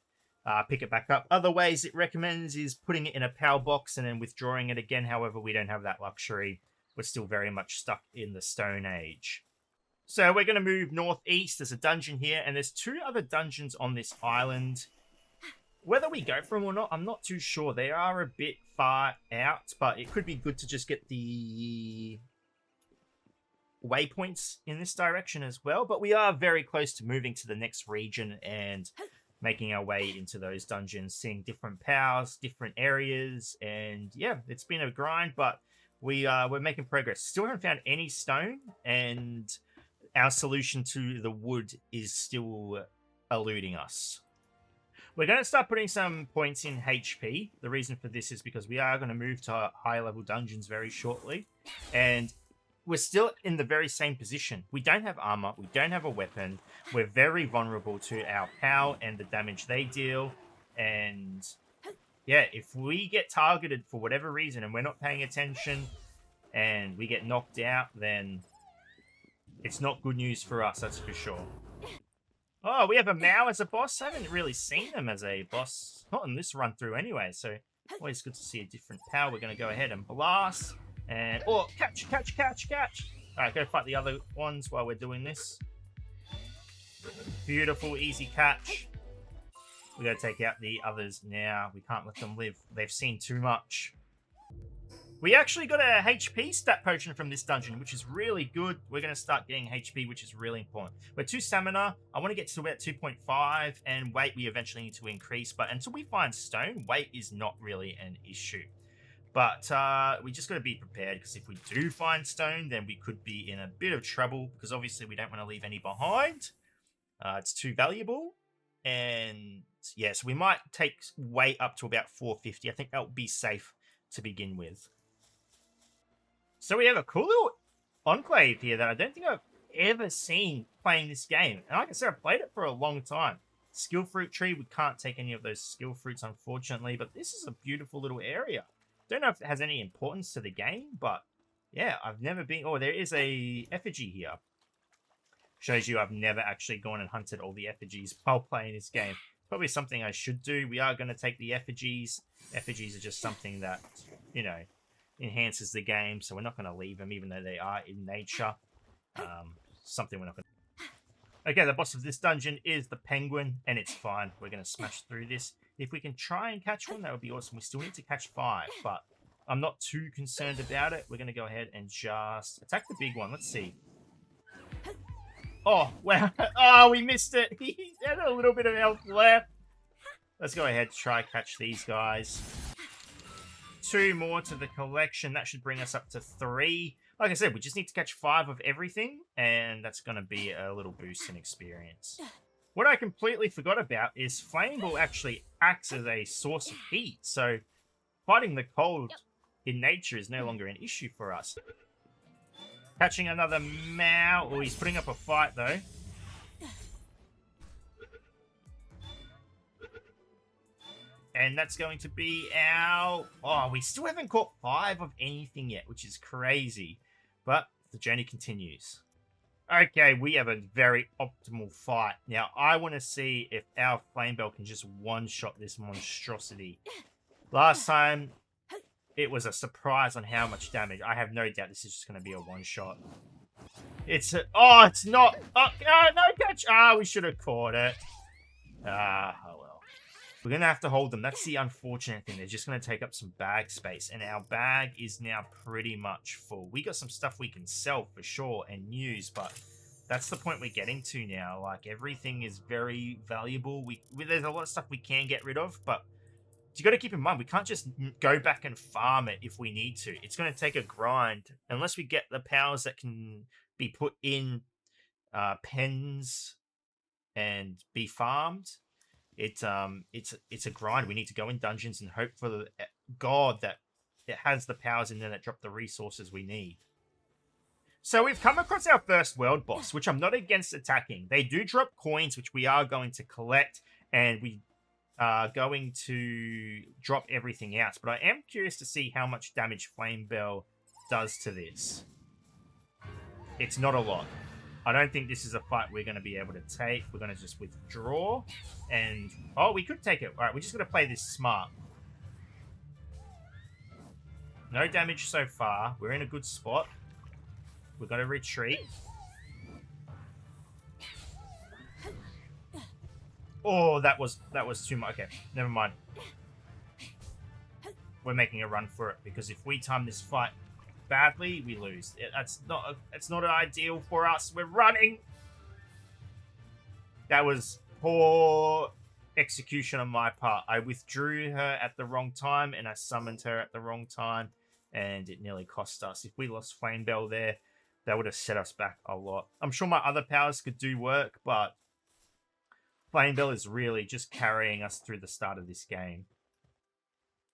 Pick it back up. Other ways it recommends is putting it in a POW box and then withdrawing it again. However, we don't have that luxury. We're still very much stuck in the Stone Age. So we're going to move northeast. There's a dungeon here, and there's 2 other dungeons on this island. Whether we go for them or not, I'm not too sure. They are a bit far out, but it could be good to just get the waypoints in this direction as well. But we are very close to moving to the next region and making our way into those dungeons, seeing different POWs, different areas, and yeah, it's been a grind, but we're making progress. Still haven't found any stone, and our solution to the wood is still eluding us. We're going to start putting some points in HP. The reason for this is because we are going to move to higher level dungeons very shortly, and we're still in the very same position. We don't have armor. We don't have a weapon. We're very vulnerable to our POW and the damage they deal. And yeah, if we get targeted for whatever reason and we're not paying attention and we get knocked out, then it's not good news for us, that's for sure. Oh, we have a Mao as a boss. I haven't really seen them as a boss. Not in this run through anyway, so always good to see a different POW. We're going to go ahead and blast. And, oh, catch. Alright, go fight the other ones while we're doing this. Beautiful, easy catch. We got to take out the others now. We can't let them live. They've seen too much. We actually got a HP stat potion from this dungeon, which is really good. We're going to start getting HP, which is really important. We're 2 stamina. I want to get to about 2.5, and weight we eventually need to increase. But until we find stone, weight is not really an issue. But we just got to be prepared, because if we do find stone, then we could be in a bit of trouble, because obviously we don't want to leave any behind. It's too valuable. And yeah, so we might take weight up to about 450. I think that would be safe to begin with. So we have a cool little enclave here that I don't think I've ever seen playing this game. And like I said, I've played it for a long time. Skill fruit tree, we can't take any of those skill fruits, unfortunately. But this is a beautiful little area. Don't know if it has any importance to the game, but yeah, I've never been... Oh, there is a effigy here. Shows you I've never actually gone and hunted all the effigies while playing this game. Probably something I should do. We are going to take the effigies. Effigies are just something that, you know, enhances the game, so we're not going to leave them, even though they are in nature. Something we're not going to... Okay, the boss of this dungeon is the penguin, and it's fine. We're going to smash through this. If we can try and catch one, that would be awesome. We still need to catch 5, but I'm not too concerned about it. We're going to go ahead and just attack the big one. Let's see. Oh, wow. Oh, we missed it. He had a little bit of health left. Let's go ahead and try catch these guys. 2 more to the collection. That should bring us up to 3. Like I said, we just need to catch 5 of everything, and that's going to be a little boost in experience. What I completely forgot about is Flame Ball actually acts as a source of heat, so fighting the cold in nature is no longer an issue for us. Catching another Mao. Oh, he's putting up a fight, though. And that's going to be our... Oh, we still haven't caught 5 of anything yet, which is crazy. But the journey continues. Okay, we have a very optimal fight. Now, I want to see if our flame bell can just one-shot this monstrosity. Last time, it was a surprise on how much damage. I have no doubt this is just going to be a one-shot. It's a... Oh, it's not... Oh, no catch! Ah, we should have caught it. Ah, oh well. We're going to have to hold them. That's the unfortunate thing. They're just going to take up some bag space. And our bag is now pretty much full. We got some stuff we can sell for sure and use. But that's the point we're getting to now. Like, everything is very valuable. There's a lot of stuff we can get rid of. But you got to keep in mind, we can't just go back and farm it if we need to. It's going to take a grind. Unless we get the powers that can be put in pens and be farmed. It's a grind. We need to go in dungeons and hope for the God that it has the powers in there that drop the resources we need. So we've come across our first world boss, which I'm not against attacking. They do drop coins, which we are going to collect, and we are going to drop everything else. But I am curious to see how much damage Flame Bell does to this. It's not a lot. I don't think this is a fight we're going to be able to take. We're going to just withdraw. And, oh, we could take it. All right, we're just going to play this smart. No damage so far. We're in a good spot. We're going to retreat. Oh, that was too much. Okay, never mind. We're making a run for it, because if we time this fight badly, we lose. It's not ideal for us. We're running. That was poor execution on my part. I withdrew her at the wrong time, and I summoned her at the wrong time, and it nearly cost us. If we lost Flame Bell there, that would have set us back a lot. I'm sure my other powers could do work, but Flame Bell is really just carrying us through the start of this game.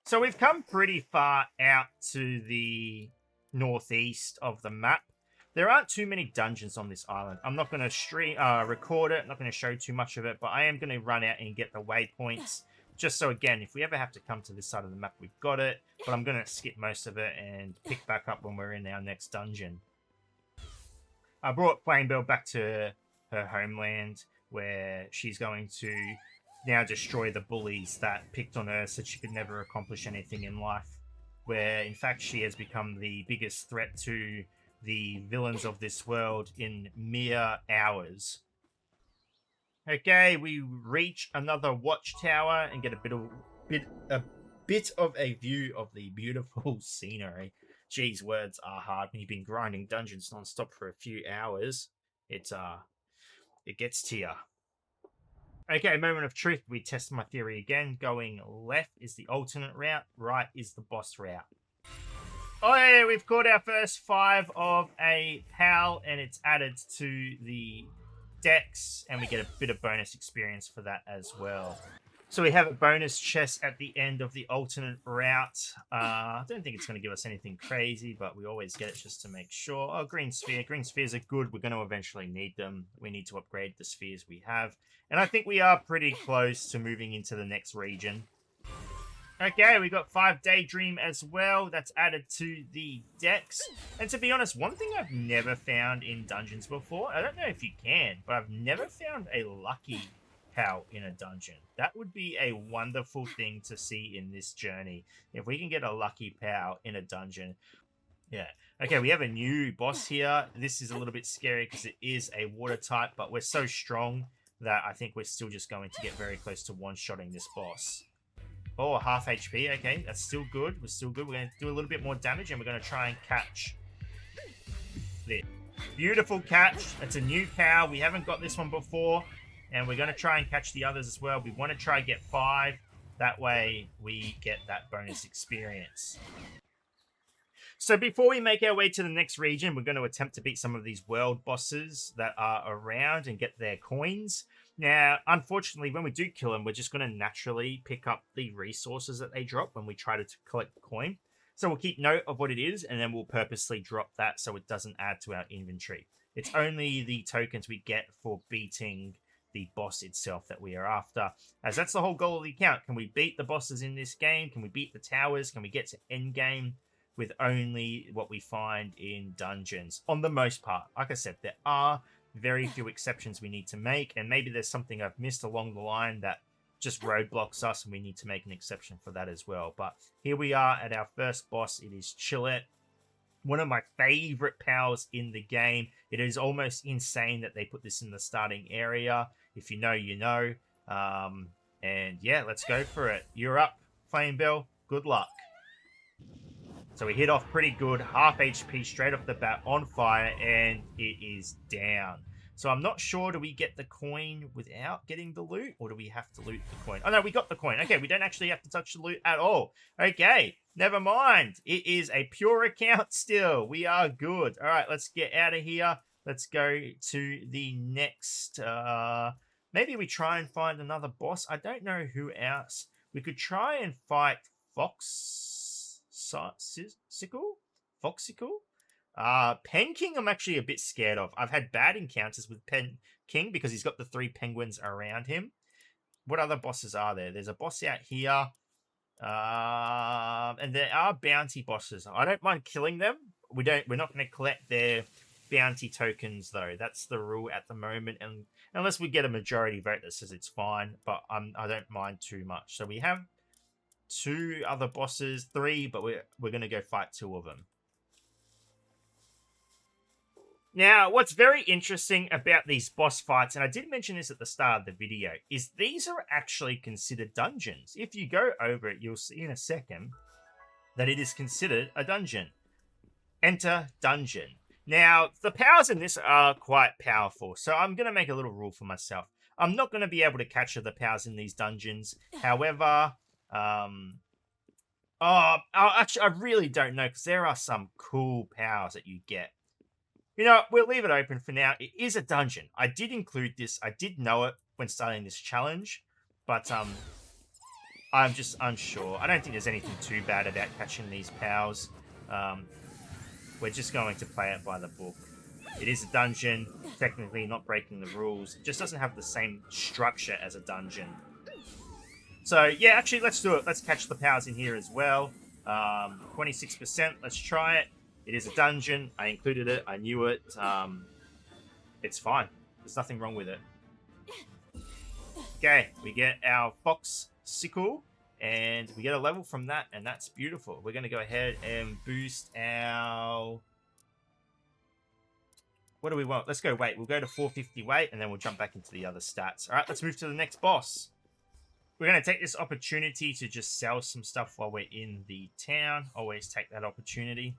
So we've come pretty far out to the northeast of the map. There aren't too many dungeons on this island. I'm not going to record it. I'm not going to show too much of it, but I am going to run out and get the waypoints, just so, again, if we ever have to come to this side of the map, we've got it. But I'm going to skip most of it and pick back up when we're in our next dungeon. I brought Flame Bell back to her homeland, where she's going to now destroy the bullies that picked on her so she could never accomplish anything in life. Where, in fact, she has become the biggest threat to the villains of this world in mere hours. Okay, we reach another watchtower and get a bit of a view of the beautiful scenery. Geez, words are hard when you've been grinding dungeons non-stop for a few hours. It gets to you. Okay, moment of truth. We test my theory again. Going left is the alternate route. Right is the boss route. Oh yeah, we've caught our first 5 of a PAL, and it's added to the dex, and we get a bit of bonus experience for that as well. So we have a bonus chest at the end of the alternate route. I don't think it's going to give us anything crazy, but we always get it just to make sure. Oh, green sphere. Green spheres are good. We're going to eventually need them. We need to upgrade the spheres we have. And I think we are pretty close to moving into the next region. Okay, we got 5 Daydream as well. That's added to the dex. And to be honest, one thing I've never found in dungeons before, I don't know if you can, but I've never found a lucky PAL in a dungeon. That would be a wonderful thing to see in this journey. If we can get a lucky PAL in a dungeon. Yeah. Okay, we have a new boss here. This is a little bit scary because it is a water type, but we're so strong that I think we're still just going to get very close to one-shotting this boss. Oh, half HP. Okay, that's still good. We're still good. We're going to do a little bit more damage, and we're going to try and catch this. Beautiful catch. That's a new PAL. We haven't got this one before, and we're going to try and catch the others as well. We want to try and get 5. That way, we get that bonus experience. So before we make our way to the next region, we're going to attempt to beat some of these world bosses that are around and get their coins. Now, unfortunately, when we do kill them, we're just going to naturally pick up the resources that they drop when we try to collect the coin. So we'll keep note of what it is, and then we'll purposely drop that so it doesn't add to our inventory. It's only the tokens we get for beating the boss itself that we are after, as that's the whole goal of the account. Can we beat the bosses in this game? Can we beat the towers? Can we get to endgame with only what we find in dungeons? On the most part, like I said, there are very few exceptions we need to make, and maybe there's something I've missed along the line that just roadblocks us, and we need to make an exception for that as well. But here we are at our first boss. It is Chillette, one of my favorite powers in the game. It is almost insane that they put this in the starting area. If you know, you know. And yeah, let's go for it. You're up, Flame Bell. Good luck. So we hit off pretty good, half HP straight off the bat, on fire, and it is down. So I'm not sure, do we get the coin without getting the loot, or do we have to loot the coin? Oh no, we got the coin. Okay, we don't actually have to touch the loot at all. Okay, never mind. It is a pure account still. We are good. All right, let's get out of here. Let's go to the next, maybe we try and find another boss. I don't know who else. We could try and fight Foxicle? Pen King I'm actually a bit scared of. I've had bad encounters with Pen King because he's got the 3 penguins around him. What other bosses are there? There's a boss out here. And there are bounty bosses. I don't mind killing them. We're not going to collect their bounty tokens though. That's the rule at the moment, and unless we get a majority vote that says it's fine, but I don't mind too much. So we have 2 other bosses, 3, but we're going to go fight 2 of them. Now, what's very interesting about these boss fights, and I did mention this at the start of the video, is these are actually considered dungeons. If you go over it, you'll see in a second that it is considered a dungeon. Enter dungeon. Now, the powers in this are quite powerful, so I'm going to make a little rule for myself. I'm not going to be able to capture the powers in these dungeons. However, actually, I really don't know, because there are some cool powers that you get. You know, we'll leave it open for now. It is a dungeon. I did include this. I did know it when starting this challenge, but I'm just unsure. I don't think there's anything too bad about catching these powers. We're just going to play it by the book. It is a dungeon, technically not breaking the rules. It just doesn't have the same structure as a dungeon. So, yeah, actually, let's do it. Let's catch the powers in here as well. 26%. Let's try it. It is a dungeon. I included it. I knew it. It's fine. There's nothing wrong with it. Okay, we get our Foxicle, and we get a level from that, and that's beautiful. We're going to go ahead and boost our... What do we want? Let's go weight. We'll go to 450 weight, and then we'll jump back into the other stats. All right, let's move to the next boss. We're going to take this opportunity to just sell some stuff while we're in the town. Always take that opportunity.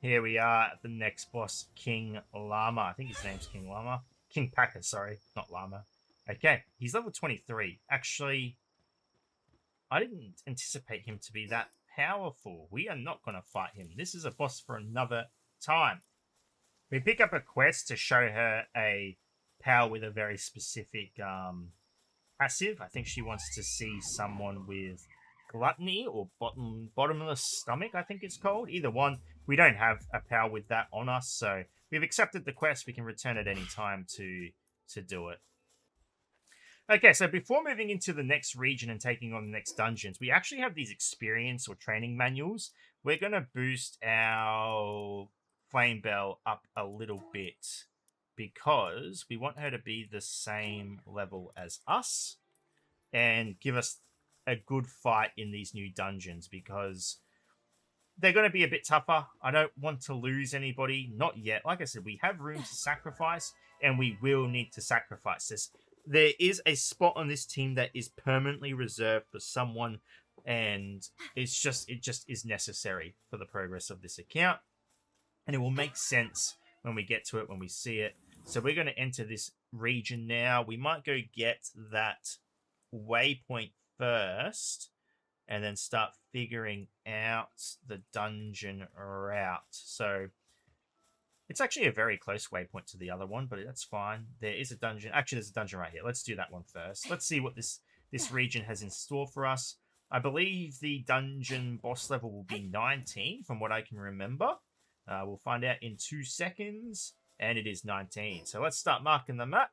Here we are at the next boss, King Llama. I think his name's King Llama. King Packer, sorry, not Llama. Okay, he's level 23. Actually, I didn't anticipate him to be that powerful. We are not going to fight him. This is a boss for another time. We pick up a quest to show her a power with a very specific passive. I think she wants to see someone with gluttony or bottomless stomach, I think it's called. Either one. We don't have a power with that on us, so we've accepted the quest. We can return at any time to do it. Okay, so before moving into the next region and taking on the next dungeons, we actually have these experience or training manuals. We're going to boost our Flame Bell up a little bit because we want her to be the same level as us and give us a good fight in these new dungeons, because they're going to be a bit tougher. I don't want to lose anybody. Not yet. Like I said, we have room to sacrifice, and we will need to sacrifice this. There is a spot on this team that is permanently reserved for someone, and it just is necessary for the progress of this account. And it will make sense when we get to it, when we see it. So we're going to enter this region now. We might go get that waypoint first, and then start figuring out the dungeon route. So it's actually a very close waypoint to the other one, but that's fine. There is a dungeon. Actually, there's a dungeon right here. Let's do that one first. Let's see what this region has in store for us. I believe the dungeon boss level will be 19, from what I can remember. We'll find out in 2 seconds, and it is 19. So let's start marking the map.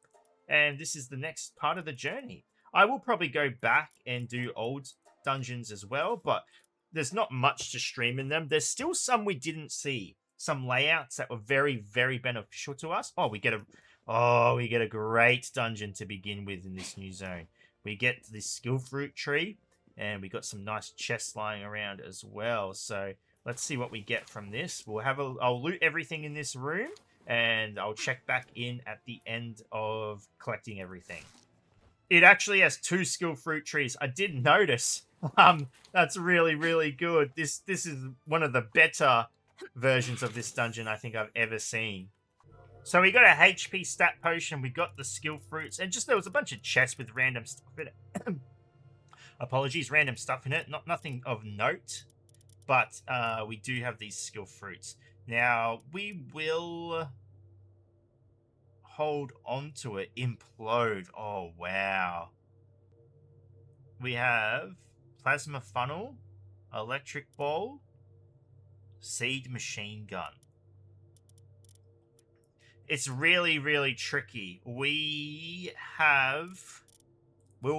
and this is the next part of the journey. I will probably go back and do old dungeons as well, but there's not much to stream in them. There's still some we didn't see, some layouts that were very, very beneficial to us. We get a great dungeon to begin with in this new zone. We get this skill fruit tree, and we got some nice chests lying around as well. So let's see what we get from this. I'll loot everything in this room, and I'll check back in at the end of collecting everything. It actually has 2 skill fruit trees. I did notice. That's really, really good. This is one of the better versions of this dungeon I think I've ever seen. So we got a HP stat potion, we got the skill fruits, and just there was a bunch of chests with random stuff in it. Apologies, random stuff in it. Nothing of note, but we do have these skill fruits. Now, we will hold on to it. Implode. Oh, wow. We have plasma funnel, electric ball, seed machine gun. It's really, really tricky. We'll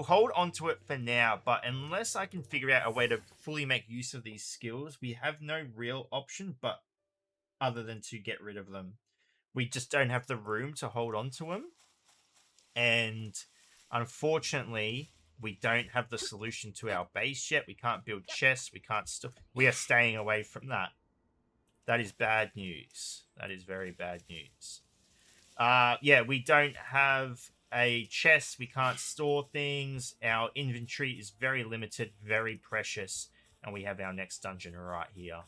hold on to it for now, but unless I can figure out a way to fully make use of these skills, we have no real option but other than to get rid of them. We just don't have the room to hold on to them. And unfortunately, we don't have the solution to our base yet. We can't build chests. We are staying away from that. That is bad news. That is very bad news. Yeah, we don't have a chest. We can't store things. Our inventory is very limited, very precious. And we have our next dungeon right here.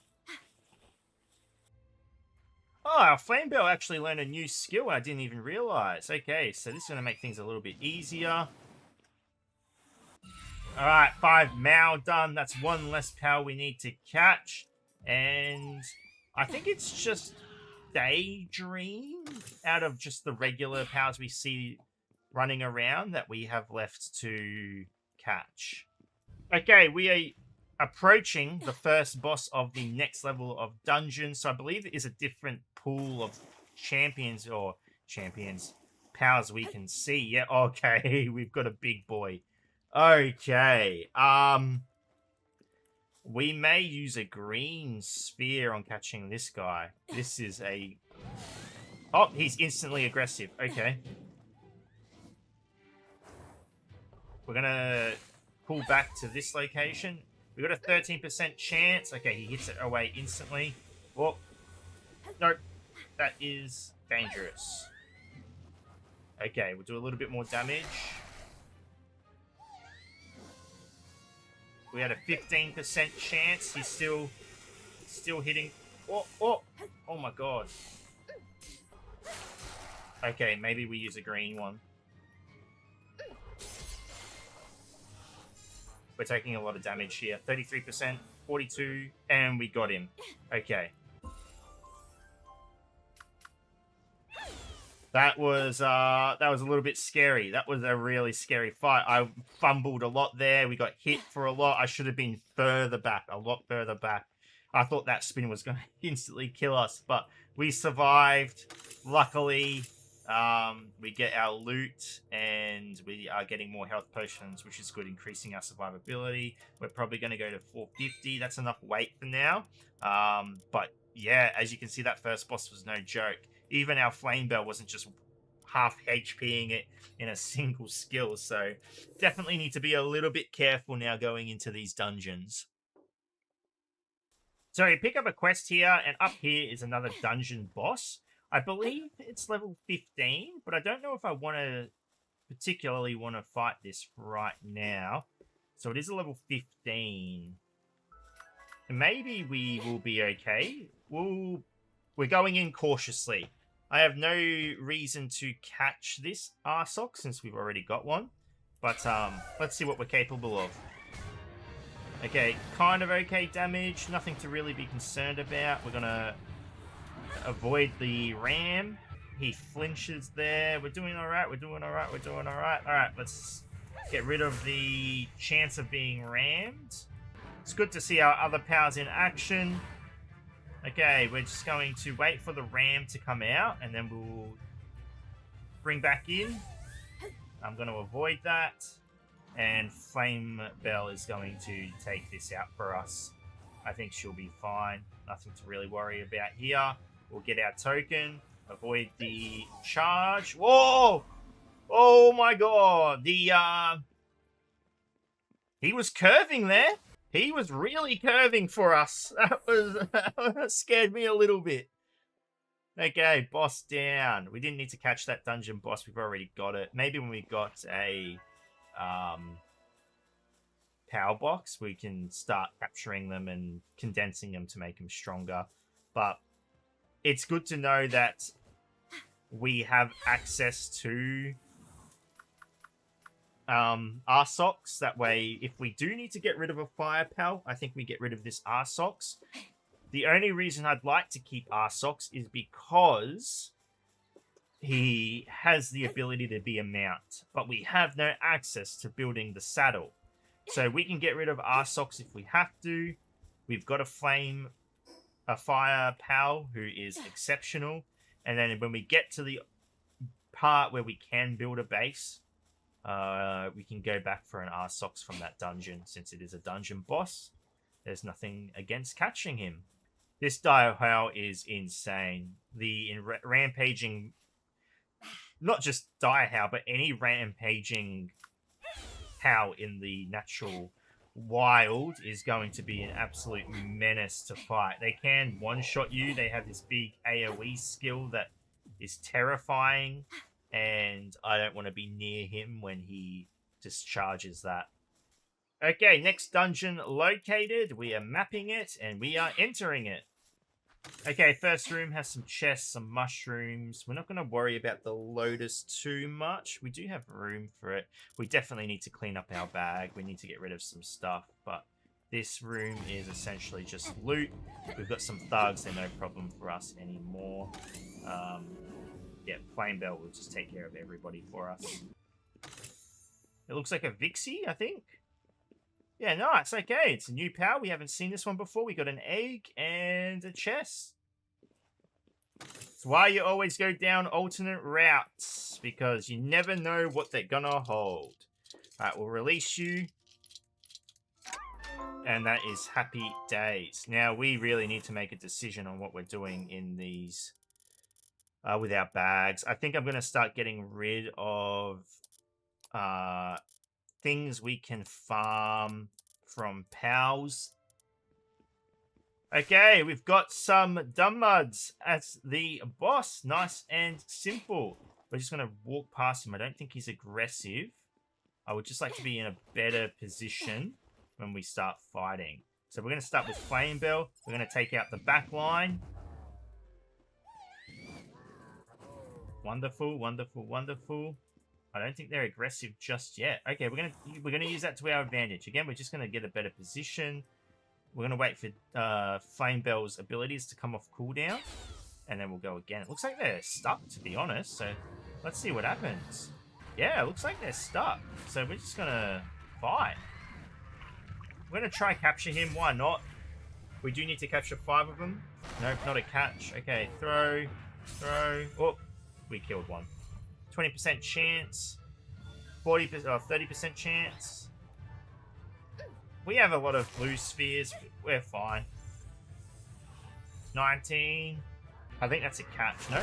Oh, our flame bell actually learned a new skill I didn't even realize. Okay, so this is going to make things a little bit easier. Alright, 5 Mao done. That's 1 less power we need to catch. And I think it's just Daydream out of just the regular powers we see running around that we have left to catch. Okay, we are approaching the first boss of the next level of dungeon. So I believe it is a different pool of champions powers we can see. Yeah, okay, we've got a big boy. Okay, we may use a green sphere on catching this guy. This is a... Oh, he's instantly aggressive. Okay. We're going to pull back to this location. We got a 13% chance. Okay, he hits it away instantly. Oh, nope. That is dangerous. Okay, we'll do a little bit more damage. We had a 15% chance. He's still hitting. Oh my god. Okay, maybe we use a green one. We're taking a lot of damage here. 33%, 42, and we got him. Okay. That was a little bit scary. That was a really scary fight. I fumbled a lot there. We got hit for a lot. I should have been further back, a lot further back. I thought that spin was going to instantly kill us, but we survived. Luckily, we get our loot, and we are getting more health potions, which is good, increasing our survivability. We're probably going to go to 450. That's enough weight for now. But yeah, as you can see, that first boss was no joke. Even our flame bell wasn't just half HPing it in a single skill. So definitely need to be a little bit careful now going into these dungeons. So you pick up a quest here, and up here is another dungeon boss. I believe it's level 15, but I don't know if I particularly want to fight this right now. So it is a level 15. Maybe we will be okay. We're going in cautiously. I have no reason to catch this Arsok since we've already got one. But let's see what we're capable of. Okay, kind of okay damage. Nothing to really be concerned about. We're going to avoid the ram. He flinches there. We're doing alright. We're doing alright. We're doing alright. Alright, let's get rid of the chance of being rammed. It's good to see our other powers in action. Okay, we're just going to wait for the ram to come out, and then we'll bring back in. I'm going to avoid that. And Flame Bell is going to take this out for us. I think she'll be fine. Nothing to really worry about here. We'll get our token. Avoid the charge. Whoa! Oh my god. He was curving there. He was really curving for us. That scared me a little bit. Okay, boss down. We didn't need to catch that dungeon boss. We've already got it. Maybe when we got a power box, we can start capturing them and condensing them to make them stronger. But it's good to know that we have access to Arsox. That way, if we do need to get rid of a fire pal, I think we get rid of this Arsox. The only reason I'd like to keep Arsox is because he has the ability to be a mount, but we have no access to building the saddle. So we can get rid of Arsox if we have to. We've got a fire pal who is exceptional. And then when we get to the part where we can build a base, we can go back for an Arsox from that dungeon. Since it is a dungeon boss, there's nothing against catching him. This Diahao is insane. The rampaging, not just Diahao, but any rampaging How in the natural wild is going to be an absolute menace to fight. They can one-shot you. They have this big AoE skill that is terrifying, and I don't want to be near him when he discharges that. Okay, next dungeon located. We are mapping it, and we are entering it. Okay, first room has some chests, some mushrooms. We're not going to worry about the lotus too much. We do have room for it. We definitely need to clean up our bag. We need to get rid of some stuff, but this room is essentially just loot. We've got some thugs. They're no problem for us anymore. Yeah, Flame Bell will just take care of everybody for us. It looks like a Vixie, I think. Yeah, nice. Okay, it's a new power. We haven't seen this one before. We got an egg and a chest. That's why you always go down alternate routes, because you never know what they're gonna hold. Alright, we'll release you. And that is happy days. Now, we really need to make a decision on what we're doing in these, with our bags. I think I'm going to start getting rid of things we can farm from pals. Okay, we've got some dumb muds as the boss. Nice and simple. We're just going to walk past him. I don't think he's aggressive. I would just like to be in a better position when we start fighting. So we're going to start with Flame Bell. We're going to take out the back line. Wonderful, wonderful, wonderful. I don't think they're aggressive just yet. Okay, we're gonna use that to our advantage. Again, we're just gonna get a better position. We're gonna wait for Flame Bell's abilities to come off cooldown, and then we'll go again. It looks like they're stuck, to be honest. So let's see what happens. Yeah, it looks like they're stuck. So we're just gonna fight. We're gonna try capture him. Why not? We do need to capture 5 of them. Nope, not a catch. Okay, throw. Oh, we killed one. 20% chance, 40% or 30% chance. We have a lot of blue spheres. We're fine. 19. I think that's a catch. Nope.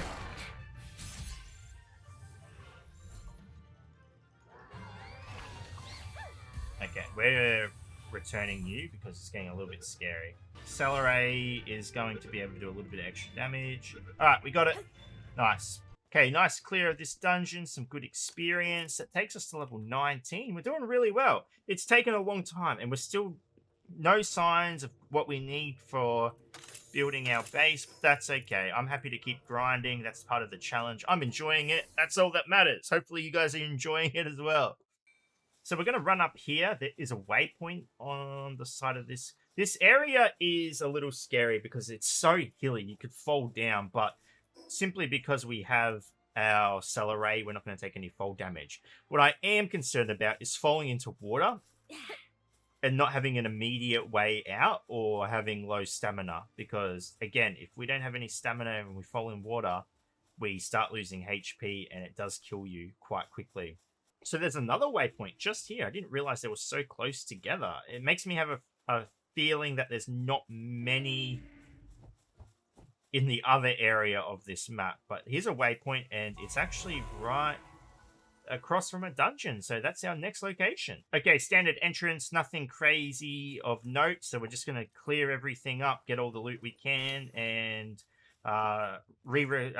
Okay, we're returning you because it's getting a little bit scary. Celeray is going to be able to do a little bit of extra damage. Alright, we got it. Nice. Okay, nice clear of this dungeon, some good experience. That takes us to level 19. We're doing really well. It's taken a long time, and we're still no signs of what we need for building our base. But that's okay. I'm happy to keep grinding. That's part of the challenge. I'm enjoying it. That's all that matters. Hopefully you guys are enjoying it as well. So we're going to run up here. There is a waypoint on the side of this. This area is a little scary because it's so hilly. You could fall down, but simply because we have our Celeray, we're not going to take any fall damage. What I am concerned about is falling into water and not having an immediate way out or having low stamina. Because, again, if we don't have any stamina and we fall in water, we start losing HP and it does kill you quite quickly. So there's another waypoint just here. I didn't realize they were so close together. It makes me have a feeling that there's not many in the other area of this map. But here's a waypoint, and it's actually right across from a dungeon. So that's our next location. Okay, standard entrance, nothing crazy of note. So we're just going to clear everything up, get all the loot we can, and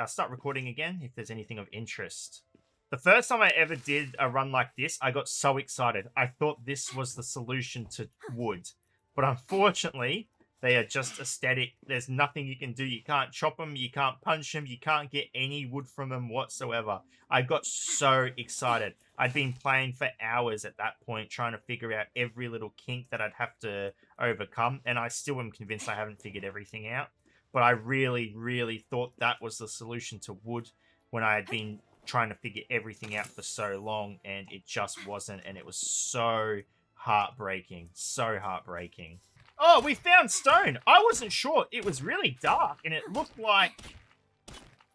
start recording again if there's anything of interest. The first time I ever did a run like this, I got so excited. I thought this was the solution to wood. But unfortunately, they are just aesthetic. There's nothing you can do. You can't chop them. You can't punch them. You can't get any wood from them whatsoever. I got so excited. I'd been playing for hours at that point, trying to figure out every little kink that I'd have to overcome. And I still am convinced I haven't figured everything out. But I really, really thought that was the solution to wood when I had been trying to figure everything out for so long, and it just wasn't. And it was so heartbreaking. So heartbreaking. Oh, we found stone. I wasn't sure. It was really dark, and it looked like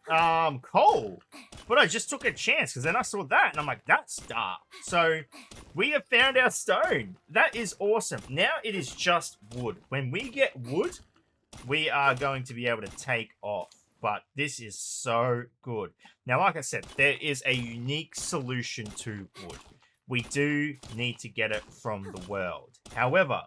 coal. But I just took a chance, because then I saw that, and I'm like, that's dark. So we have found our stone. That is awesome. Now it is just wood. When we get wood, we are going to be able to take off. But this is so good. Now, like I said, there is a unique solution to wood. We do need to get it from the world. However,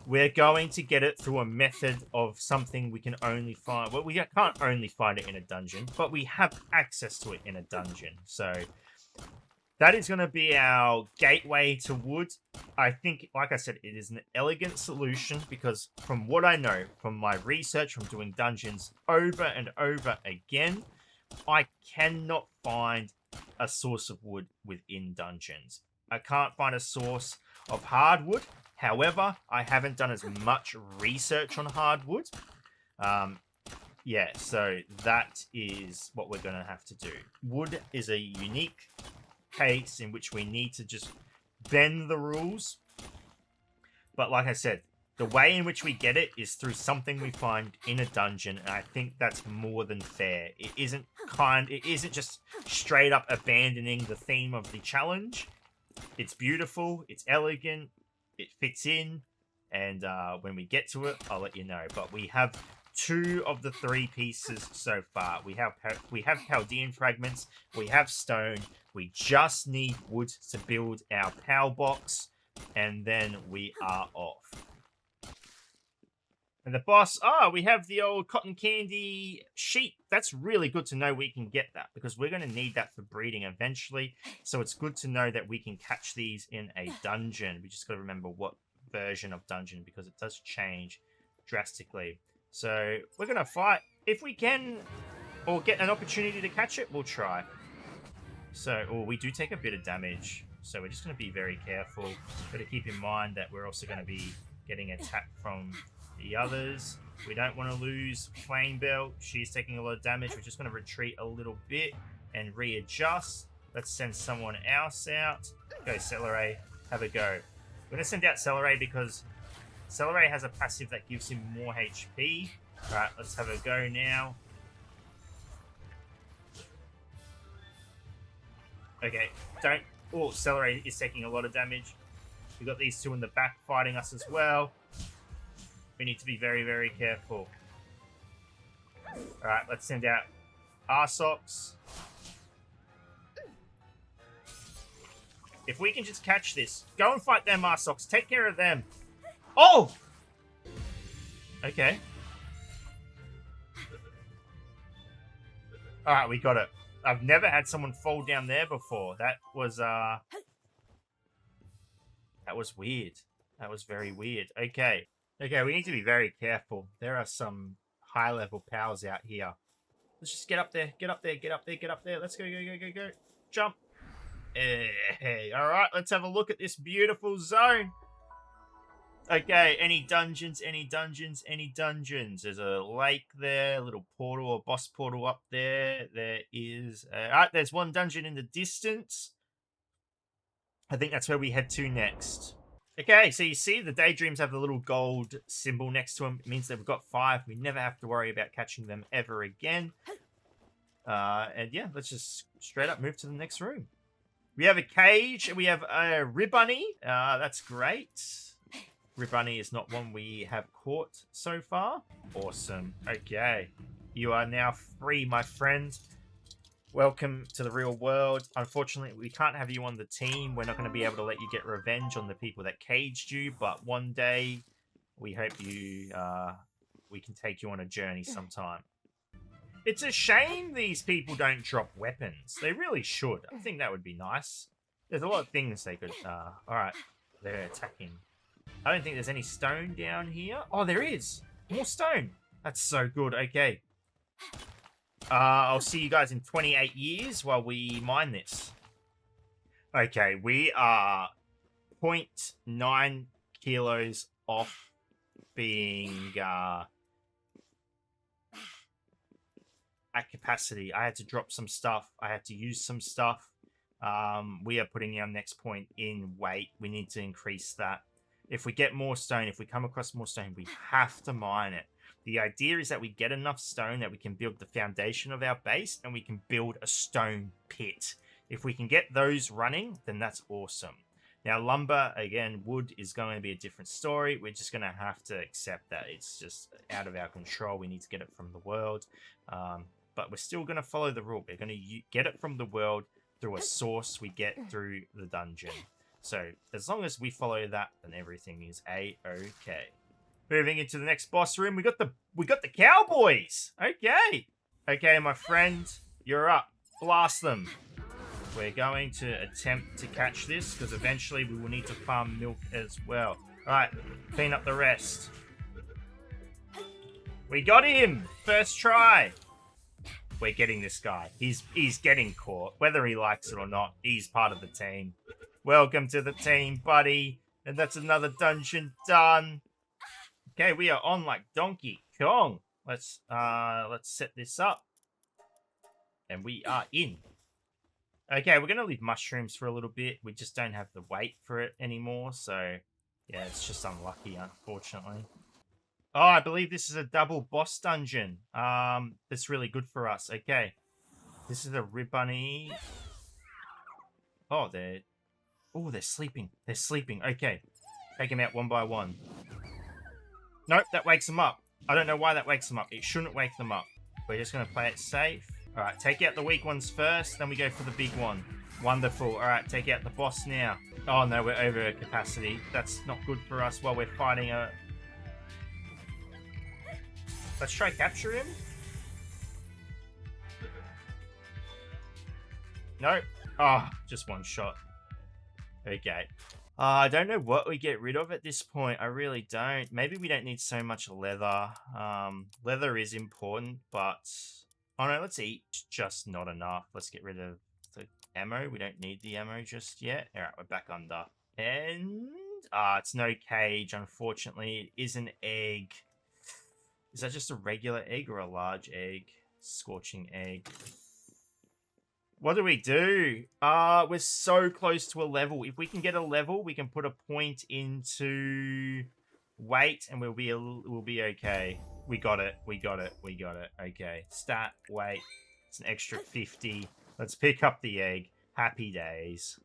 we're going to get it through a method of something we can only find. Well, we can't only find it in a dungeon, but we have access to it in a dungeon. So that is going to be our gateway to wood. I think, like I said, it is an elegant solution because from what I know, from my research, from doing dungeons over and over again, I cannot find a source of wood within dungeons. I can't find a source of hardwood. However, I haven't done as much research on hardwood. Yeah, so that is what we're going to have to do. Wood is a unique case in which we need to just bend the rules. But like I said, the way in which we get it is through something we find in a dungeon, and I think that's more than fair. It isn't just straight up abandoning the theme of the challenge. It's beautiful, it's elegant, it fits in, and when we get to it, I'll let you know. But we have 2 of the 3 pieces so far. We have Chaldean fragments, we have stone, we just need wood to build our power box, and then we are off. And the boss, we have the old cotton candy sheep. That's really good to know we can get that, because we're going to need that for breeding eventually. So it's good to know that we can catch these in a dungeon. We just got to remember what version of dungeon, because it does change drastically. So we're going to fight. If we can, or get an opportunity to catch it, we'll try. So, we do take a bit of damage. So we're just going to be very careful. Got to keep in mind that we're also going to be getting attacked from the others. We don't want to lose Flame Belt. She's taking a lot of damage. We're just going to retreat a little bit and readjust. Let's send someone else out. Go, Celeray. Have a go. We're going to send out Celeray because Celeray has a passive that gives him more HP. Alright, let's have a go now. Okay, don't... Oh, Celeray is taking a lot of damage. We've got these 2 in the back fighting us as well. We need to be very, very careful. Alright, let's send out Arsox. If we can just catch this. Go and fight them, Arsox. Take care of them. Oh! Okay. Alright, we got it. I've never had someone fall down there before. That was weird. That was very weird. Okay. Okay, we need to be very careful. There are some high-level powers out here. Let's just get up there. Get up there. Get up there. Get up there. Let's go, go, go, go, go. Jump. Hey. Alright, let's have a look at this beautiful zone. Okay, any dungeons, any dungeons, any dungeons. There's a lake there, a little portal, a boss portal up there. There is... Alright, there's one dungeon in the distance. I think that's where we head to next. Okay, so you see the daydreams have the little gold symbol next to them. It means that we've got 5. We never have to worry about catching them ever again. And yeah, let's just straight up move to the next room. We have a cage, and we have a Ribbunny. That's great. Ribbunny is not one we have caught so far. Awesome. Okay. You are now free, my friend. Welcome to the real world. Unfortunately, we can't have you on the team. We're not going to be able to let you get revenge on the people that caged you, but one day we hope you we can take you on a journey sometime. It's a shame these people don't drop weapons. They really should. I think that would be nice. There's a lot of things they could... Alright, they're attacking. I don't think there's any stone down here. Oh, there is! More stone! That's so good. Okay. I'll see you guys in 28 years while we mine this. Okay, we are 0.9 kilos off being... at capacity. I had to drop some stuff. I had to use some stuff. We are putting our next point in weight. We need to increase that. If we get more stone, if we come across more stone, we have to mine it. The idea is that we get enough stone that we can build the foundation of our base and we can build a stone pit. If we can get those running, then that's awesome. Now, lumber, again, wood is going to be a different story. We're just going to have to accept that it's just out of our control. We need to get it from the world. But we're still going to follow the rule. We're going to get it from the world through a source we get through the dungeon. So as long as we follow that, then everything is a-okay. Moving into the next boss room, we got the cowboys. Okay, my friend, you're up. Blast them. We're going to attempt to catch this because eventually we will need to farm milk as well. All right, clean up the rest. We got him. First try. We're getting this guy. He's getting caught. Whether he likes it or not, he's part of the team. Welcome to the team, buddy. And that's another dungeon done. Okay, we are on like Donkey Kong. Let's set this up. And we are in. Okay, we're going to leave mushrooms for a little bit. We just don't have the weight for it anymore. So, yeah, it's just unlucky, unfortunately. Oh, I believe this is a double boss dungeon. That's really good for us. Okay. This is a Ribbunny. Oh, they're sleeping. They're sleeping. Okay. Take them out one by one. Nope, that wakes them up. I don't know why that wakes them up. It shouldn't wake them up. We're just going to play it safe. All right, take out the weak ones first, then we go for the big one. Wonderful. All right, take out the boss now. Oh, no, we're over capacity. That's not good for us while we're fighting a... Let's try capture him. No. Oh, just one shot. Okay. I don't know what we get rid of at this point. I really don't. Maybe we don't need so much leather. Leather is important, but... Oh no, let's eat. Just not enough. Let's get rid of the ammo. We don't need the ammo just yet. Alright, we're back under. And... it's no cage, unfortunately. It is an egg. Is that just a regular egg or a large egg? Scorching egg. What do we do? We're so close to a level. If we can get a level, we can put a point into weight and we'll be okay. We got it. Okay. Stat, weight. It's an extra 50. Let's pick up the egg. Happy days.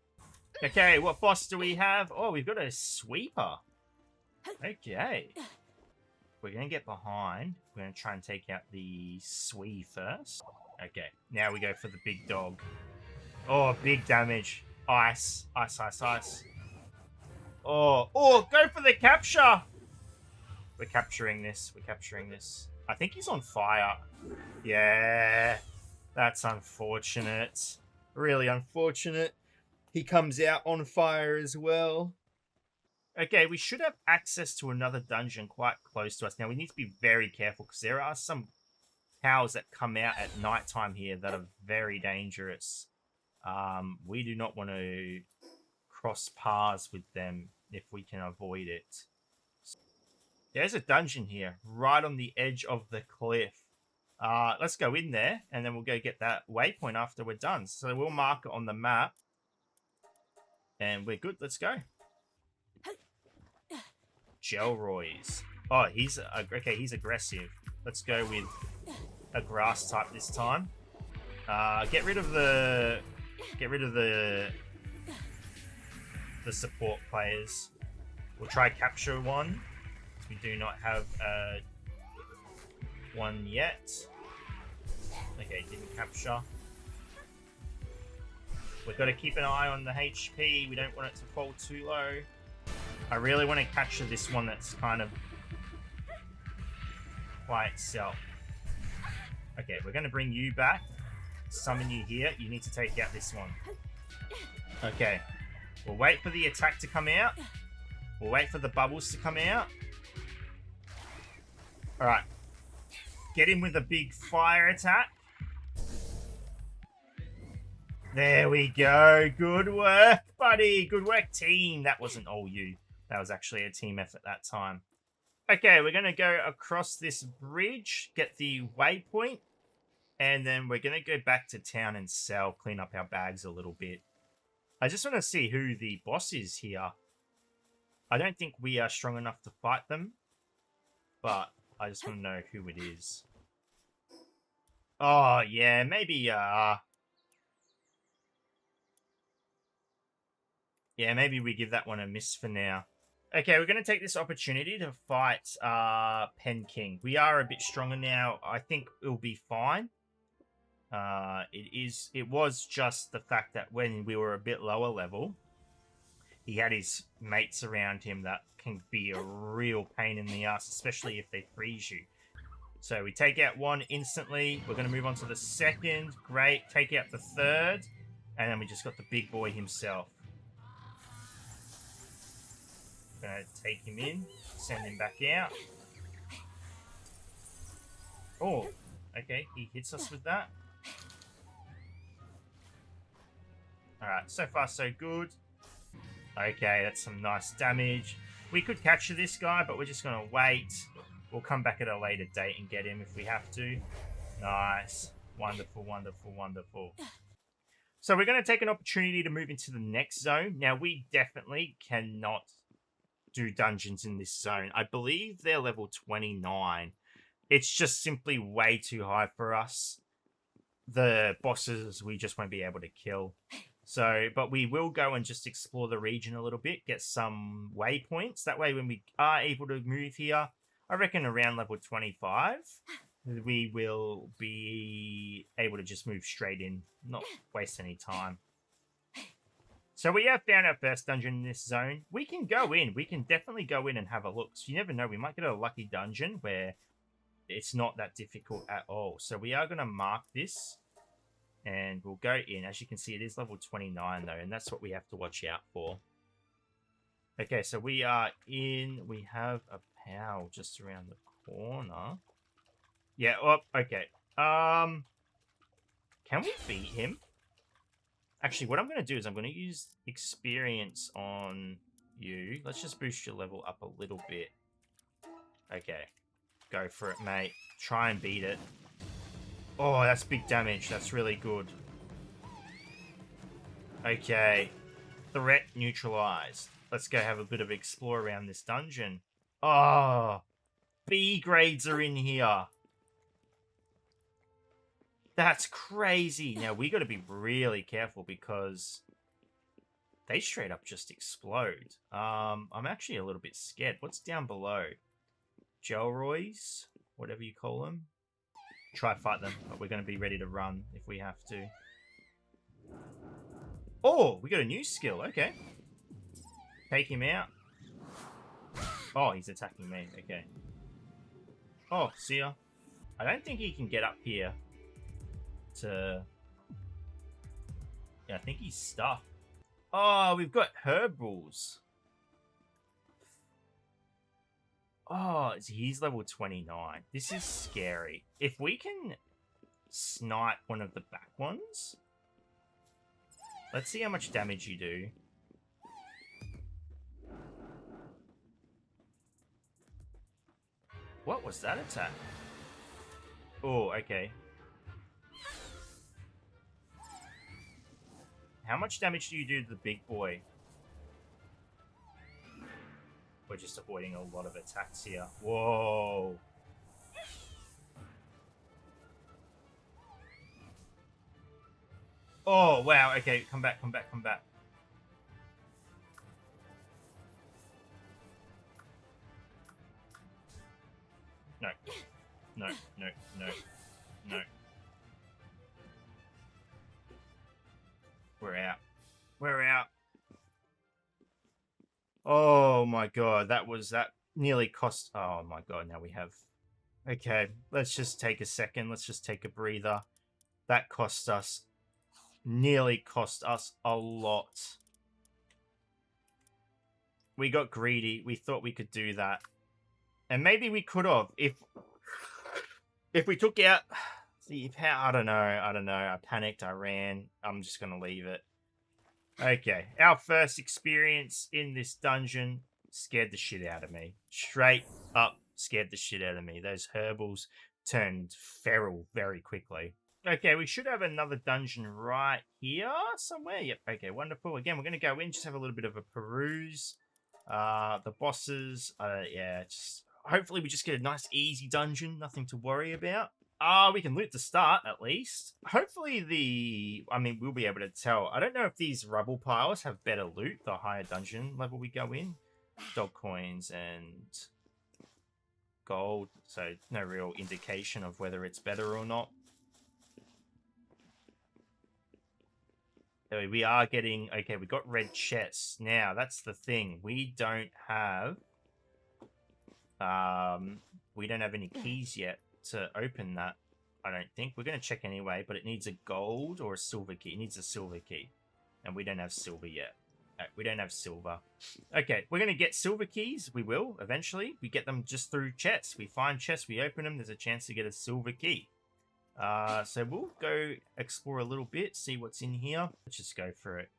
Okay, what boss do we have? Oh, we've got a sweeper. Okay. We're going to get behind. We're going to try and take out the Swee first. Okay, now we go for the big dog. Oh, big damage. Ice. Ice. Oh, go for the capture. We're capturing this. I think he's on fire. Yeah, that's unfortunate. Really unfortunate. He comes out on fire as well. Okay, we should have access to another dungeon quite close to us. Now, we need to be very careful because there are some cows that come out at nighttime here that are very dangerous. We do not want to cross paths with them if we can avoid it. There's a dungeon here, right on the edge of the cliff. Let's go in there, and then we'll go get that waypoint after we're done. So we'll mark it on the map. And we're good, let's go. Gelroy's. Oh, he's aggressive. Let's go with a grass type this time. Get rid of the the support players. We'll try capture one. We do not have one yet. Okay, didn't capture. We've got to keep an eye on the HP. We don't want it to fall too low. I really want to capture this one that's kind of by itself. Okay, we're going to bring you back. Summon you here. You need to take out this one. Okay. We'll wait for the attack to come out. We'll wait for the bubbles to come out. Alright. Get him with a big fire attack. There we go. Good work, buddy. Good work, team. That wasn't all you. That was actually a team effort that time. Okay, we're going to go across this bridge, get the waypoint, and then we're going to go back to town and sell, clean up our bags a little bit. I just want to see who the boss is here. I don't think we are strong enough to fight them, but I just want to know who it is. Oh, yeah, maybe, yeah, maybe we give that one a miss for now. Okay, we're going to take this opportunity to fight Pen King. We are a bit stronger now. I think it'll be fine. It was just the fact that when we were a bit lower level, he had his mates around him that can be a real pain in the ass, especially if they freeze you. So we take out one instantly. We're going to move on to the second. Great. Take out the third. And then we just got the big boy himself. Gonna take him in, send him back out. Oh, okay, he hits us with that. Alright, so far so good. Okay, that's some nice damage. We could capture this guy, but we're just gonna wait. We'll come back at a later date and get him if we have to. Nice. Wonderful, wonderful, wonderful. So we're gonna take an opportunity to move into the next zone. Now, we definitely cannot do dungeons in this zone. I believe they're level 29. It's just simply way too high for us. The bosses we just won't be able to kill. So, but we will go and just explore the region a little bit, get some waypoints. That way when we are able to move here, I reckon around level 25, we will be able to just move straight in, not waste any time. So we have found our first dungeon in this zone. We can go in. We can definitely go in and have a look. So you never know. We might get a lucky dungeon where it's not that difficult at all. So we are going to mark this. And we'll go in. As you can see, it is level 29 though. And that's what we have to watch out for. Okay, so we are in. We have a pal just around the corner. Yeah, oh, okay. Can we beat him? Actually, what I'm going to do is I'm going to use experience on you. Let's just boost your level up a little bit. Okay. Go for it, mate. Try and beat it. Oh, that's big damage. That's really good. Okay. Threat neutralized. Let's go have a bit of explore around this dungeon. Oh, B grades are in here. That's crazy. Now, we got to be really careful because they straight up just explode. I'm actually a little bit scared. What's down below? Gelroys? Whatever you call them. Try fight them, but we're going to be ready to run if we have to. Oh, we got a new skill. Okay. Take him out. Oh, he's attacking me. Okay. Oh, see ya. I don't think he can get up here. Yeah, I think he's stuck. Oh, we've got herbals. Oh, he's level 29. This is scary. If we can snipe one of the back ones, let's see how much damage you do. What was that attack? Oh, okay. How much damage do you do to the big boy? We're just avoiding a lot of attacks here. Whoa. Oh, wow. Okay, come back, come back, come back. no, no, no, no. We're out. We're out. Oh my god, that nearly cost. Oh my god, now we have. Okay, let's just take a second. Let's just take a breather. That nearly cost us a lot. We got greedy. We thought we could do that. And maybe we could have if we took out the power. I don't know. I panicked. I ran. I'm just going to leave it. Okay, our first experience in this dungeon scared the shit out of me. Straight up scared the shit out of me. Those herbals turned feral very quickly. Okay, we should have another dungeon right here somewhere. Yep, okay, wonderful. Again, we're going to go in, just have a little bit of a peruse. The bosses, yeah, just hopefully we just get a nice easy dungeon, nothing to worry about. We can loot the start, at least. Hopefully we'll be able to tell. I don't know if these rubble piles have better loot the higher dungeon level we go in. Dog coins and gold, so no real indication of whether it's better or not. So we are getting... Okay, we got red chests. Now, that's the thing. We don't have any keys yet to open that, I don't think. We're going to check anyway, but it needs a gold or a silver key. It needs a silver key. And we don't have silver yet. We don't have silver. Okay, we're going to get silver keys. We will, eventually. We get them just through chests. We find chests, we open them, there's a chance to get a silver key. So we'll go explore a little bit, see what's in here. Let's just go for it.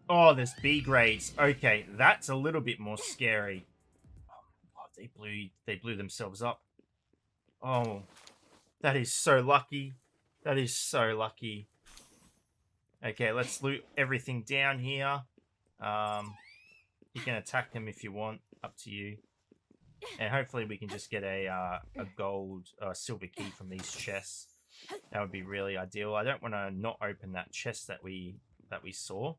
Oh, there's B grades. Okay, that's a little bit more scary. Oh my god, they blew themselves up. Oh, that is so lucky. That is so lucky. Okay, let's loot everything down here. You can attack them if you want. Up to you. And hopefully we can just get a gold, silver key from these chests. That would be really ideal. I don't want to not open that chest that we saw.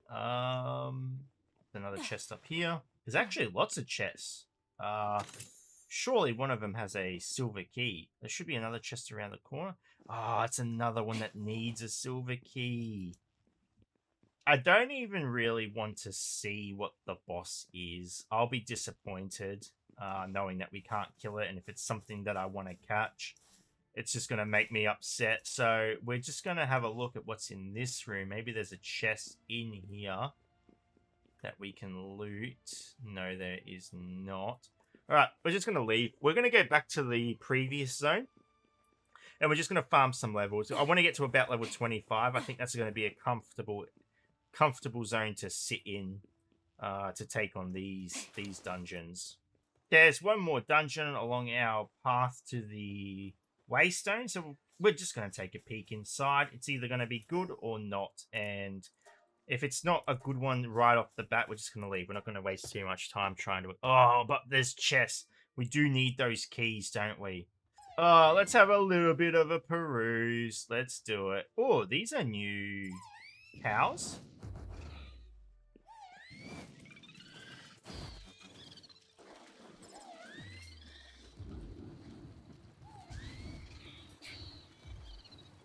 Another chest up here. There's actually lots of chests. Surely one of them has a silver key. There should be another chest around the corner. Oh, it's another one that needs a silver key. I don't even really want to see what the boss is. I'll be disappointed knowing that we can't kill it. And if it's something that I want to catch, it's just going to make me upset. So we're just going to have a look at what's in this room. Maybe there's a chest in here that we can loot. No, there is not. All right, we're just going to leave. We're going to go back to the previous zone. And we're just going to farm some levels. I want to get to about level 25. I think that's going to be a comfortable zone to sit in to take on these dungeons. There's one more dungeon along our path to the Waystone, so we're just going to take a peek inside. It's either going to be good or not, and if it's not a good one right off the bat, we're just going to leave. We're not going to waste too much time trying to... Oh, but there's chests. We do need those keys, don't we? Oh, let's have a little bit of a peruse. Let's do it. Oh, these are new cows.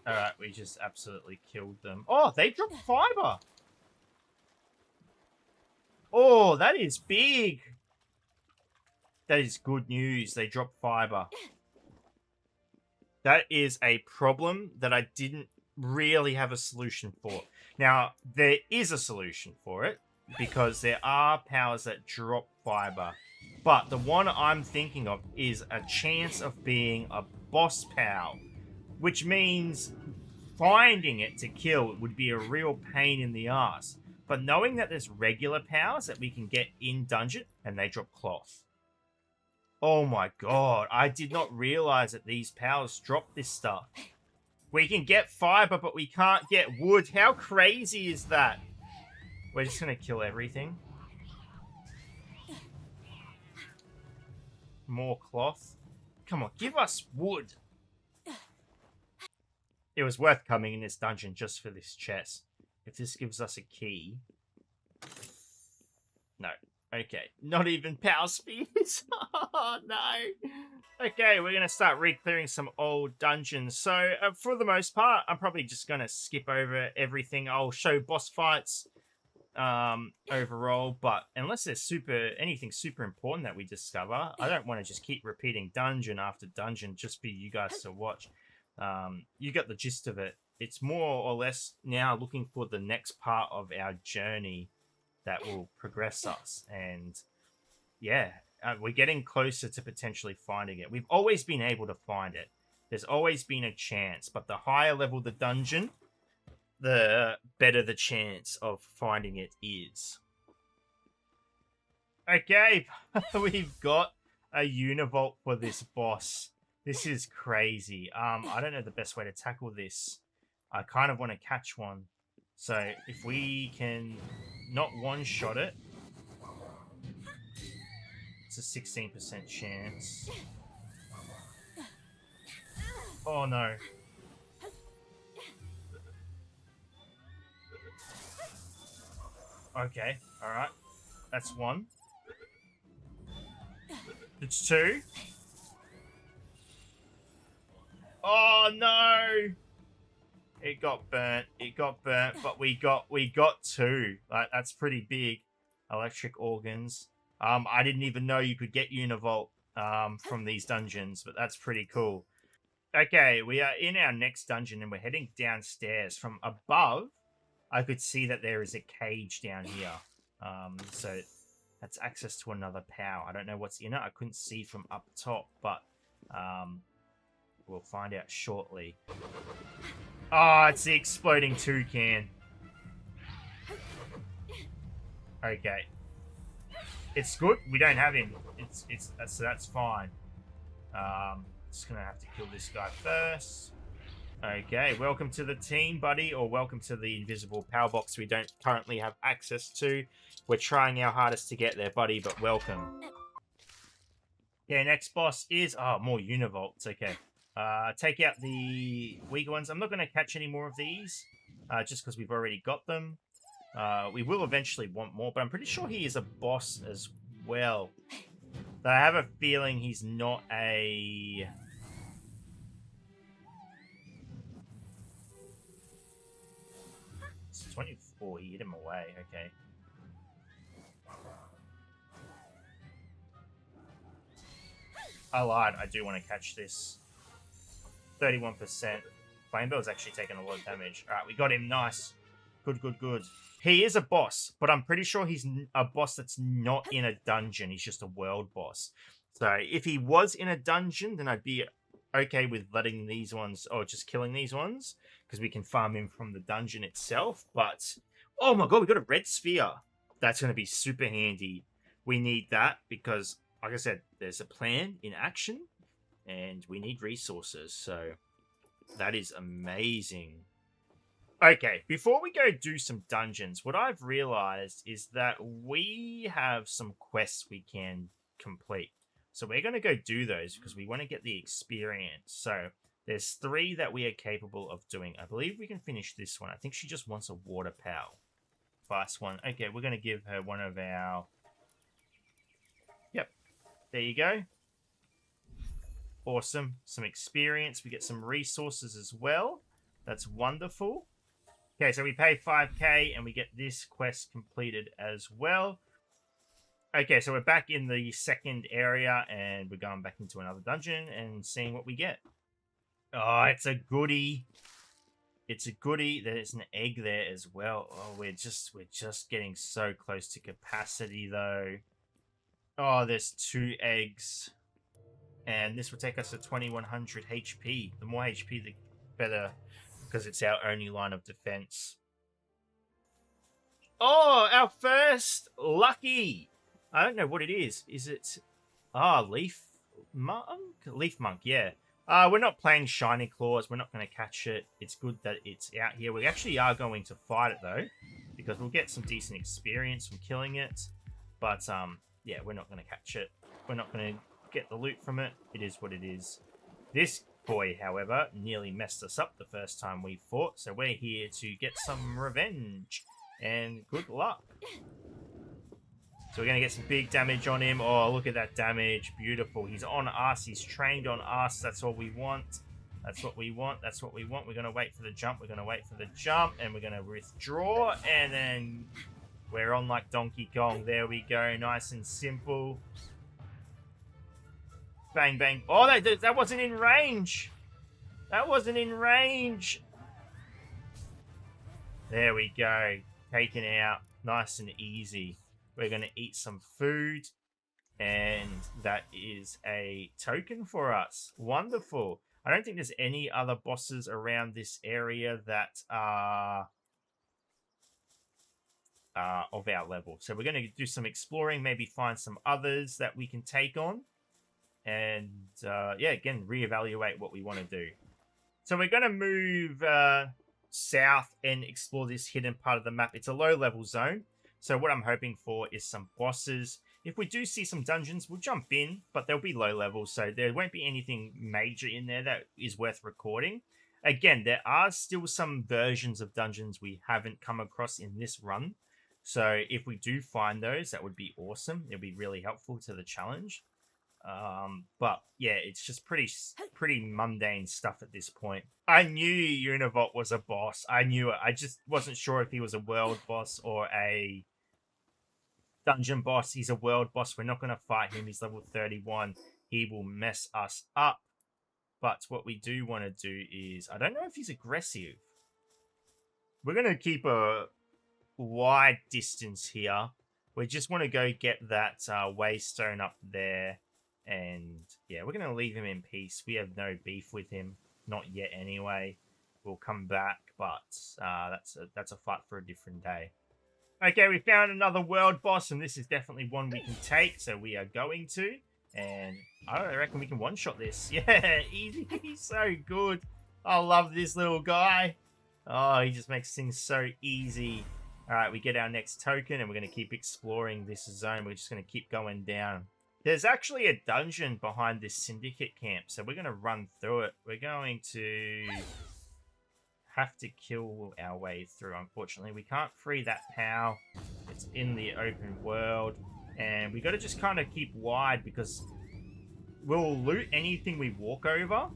Alright, we just absolutely killed them. Oh, they dropped fiber! Oh, that is big! That is good news. They dropped fiber. That is a problem that I didn't really have a solution for. Now, there is a solution for it, because there are powers that drop fiber. But the one I'm thinking of is a chance of being a boss power, which means finding it to kill would be a real pain in the ass. But knowing that there's regular powers that we can get in dungeon, and they drop cloth. Oh my god, I did not realize that these powers drop this stuff. We can get fiber, but we can't get wood. How crazy is that? We're just gonna kill everything. More cloth. Come on, give us wood. It was worth coming in this dungeon just for this chest. If this gives us a key... No. Okay. Not even power speeds. Oh, no. Okay, we're going to start re-clearing some old dungeons. So, for the most part, I'm probably just going to skip over everything. I'll show boss fights overall, but unless there's anything super important that we discover, I don't want to just keep repeating dungeon after dungeon just for you guys to watch. You got the gist of it. It's more or less now looking for the next part of our journey that will progress us. And yeah, we're getting closer to potentially finding it. We've always been able to find it. There's always been a chance, but the higher level the dungeon, the better the chance of finding it is. Okay, we've got a univolt for this boss. This is crazy. I don't know the best way to tackle this. I kind of want to catch one. So if we can not one-shot it, it's a 16% chance. Oh no. Okay, alright. That's one. It's two. Oh no! It got burnt. It got burnt, but we got two. Like, that's pretty big. Electric organs. I didn't even know you could get Univolt from these dungeons, but that's pretty cool. Okay, we are in our next dungeon and we're heading downstairs. From above, I could see that there is a cage down here. So that's access to another power. I don't know what's in it. I couldn't see from up top, but we'll find out shortly. Oh, it's the exploding toucan. Okay. It's good. We don't have him. So that's fine. Just gonna have to kill this guy first. Okay, welcome to the team, buddy, or welcome to the invisible power box we don't currently have access to. We're trying our hardest to get there, buddy, but welcome. Okay, next boss is more Univolts. Okay. Take out the weaker ones. I'm not going to catch any more of these, just because we've already got them. We will eventually want more, but I'm pretty sure he is a boss as well. But I have a feeling he's not a... It's 24, he hit him away, okay. I lied, I do want to catch this. 31%. Flamebell's actually taking a lot of damage. Alright, we got him, nice. Good, good, good. He is a boss, but I'm pretty sure he's a boss that's not in a dungeon. He's just a world boss. So if he was in a dungeon, then I'd be okay with letting these ones, or just killing these ones, because we can farm him from the dungeon itself. But, oh my god, we got a red sphere. That's going to be super handy. We need that because, like I said, there's a plan in action, and we need resources. So that is amazing. Okay, before we go do some dungeons, what I've realized is that we have some quests we can complete. So we're going to go do those because we want to get the experience. So there's 3 that we are capable of doing. I believe we can finish this one. I think she just wants a water pal. Fast one. Okay, we're going to give her one of our... Yep, there you go. Awesome. Some experience. We get some resources as well. That's wonderful. Okay, so we pay 5k and we get this quest completed as well. Okay, so we're back in the second area and we're going back into another dungeon and seeing what we get. Oh, it's a goodie. It's a goodie. There's an egg there as well. Oh, we're just getting so close to capacity though. Oh, there's 2 eggs. And this will take us to 2100 HP. The more HP, the better, because it's our only line of defense. Oh, our first lucky. I don't know what it is. Is it... Leaf Monk? Leaf Monk, yeah. We're not playing Shiny Claws. We're not going to catch it. It's good that it's out here. We actually are going to fight it, though, because we'll get some decent experience from killing it. But, yeah, we're not going to catch it. We're not going to get the loot from it. It is what it is. This boy, however, nearly messed us up the first time we fought, so we're here to get some revenge. And good luck. So we're going to get some big damage on him. Oh, look at that damage. Beautiful. He's on us. He's trained on us. That's all we want. That's what we want. That's what we want. We're going to wait for the jump. We're going to wait for the jump. And we're going to withdraw. And then we're on like Donkey Kong. There we go. Nice and simple. Bang, bang. Oh, that wasn't in range. That wasn't in range. There we go. Taken out. Nice and easy. We're going to eat some food. And that is a token for us. Wonderful. I don't think there's any other bosses around this area that are of our level. So we're going to do some exploring. Maybe find some others that we can take on. And, yeah, again, reevaluate what we want to do. So we're going to move south and explore this hidden part of the map. It's a low-level zone. So what I'm hoping for is some bosses. If we do see some dungeons, we'll jump in, but they'll be low level, so there won't be anything major in there that is worth recording. Again, there are still some versions of dungeons we haven't come across in this run. So if we do find those, that would be awesome. It'll be really helpful to the challenge. But yeah, it's just pretty mundane stuff at this point. I knew Univolt was a boss. I knew it. I just wasn't sure if he was a world boss or a dungeon boss. He's a world boss. We're not going to fight him. He's level 31. He will mess us up. But what we do want to do is, I don't know if he's aggressive. We're going to keep a wide distance here. We just want to go get that waystone up there. And yeah, we're going to leave him in peace. We have no beef with him. Not yet anyway. We'll come back, but that's a fight for a different day. Okay, we found another world boss, and this is definitely one we can take, so we are going to. And I reckon we can one-shot this. Yeah, easy. He's so good. I love this little guy. Oh, he just makes things so easy. All right, we get our next token, and we're going to keep exploring this zone. We're just going to keep going down. There's actually a dungeon behind this syndicate camp, so we're going to run through it. We're going to have to kill our way through, unfortunately. We can't free that POW. It's in the open world. And we got to just kind of keep wide because we'll loot anything we walk over.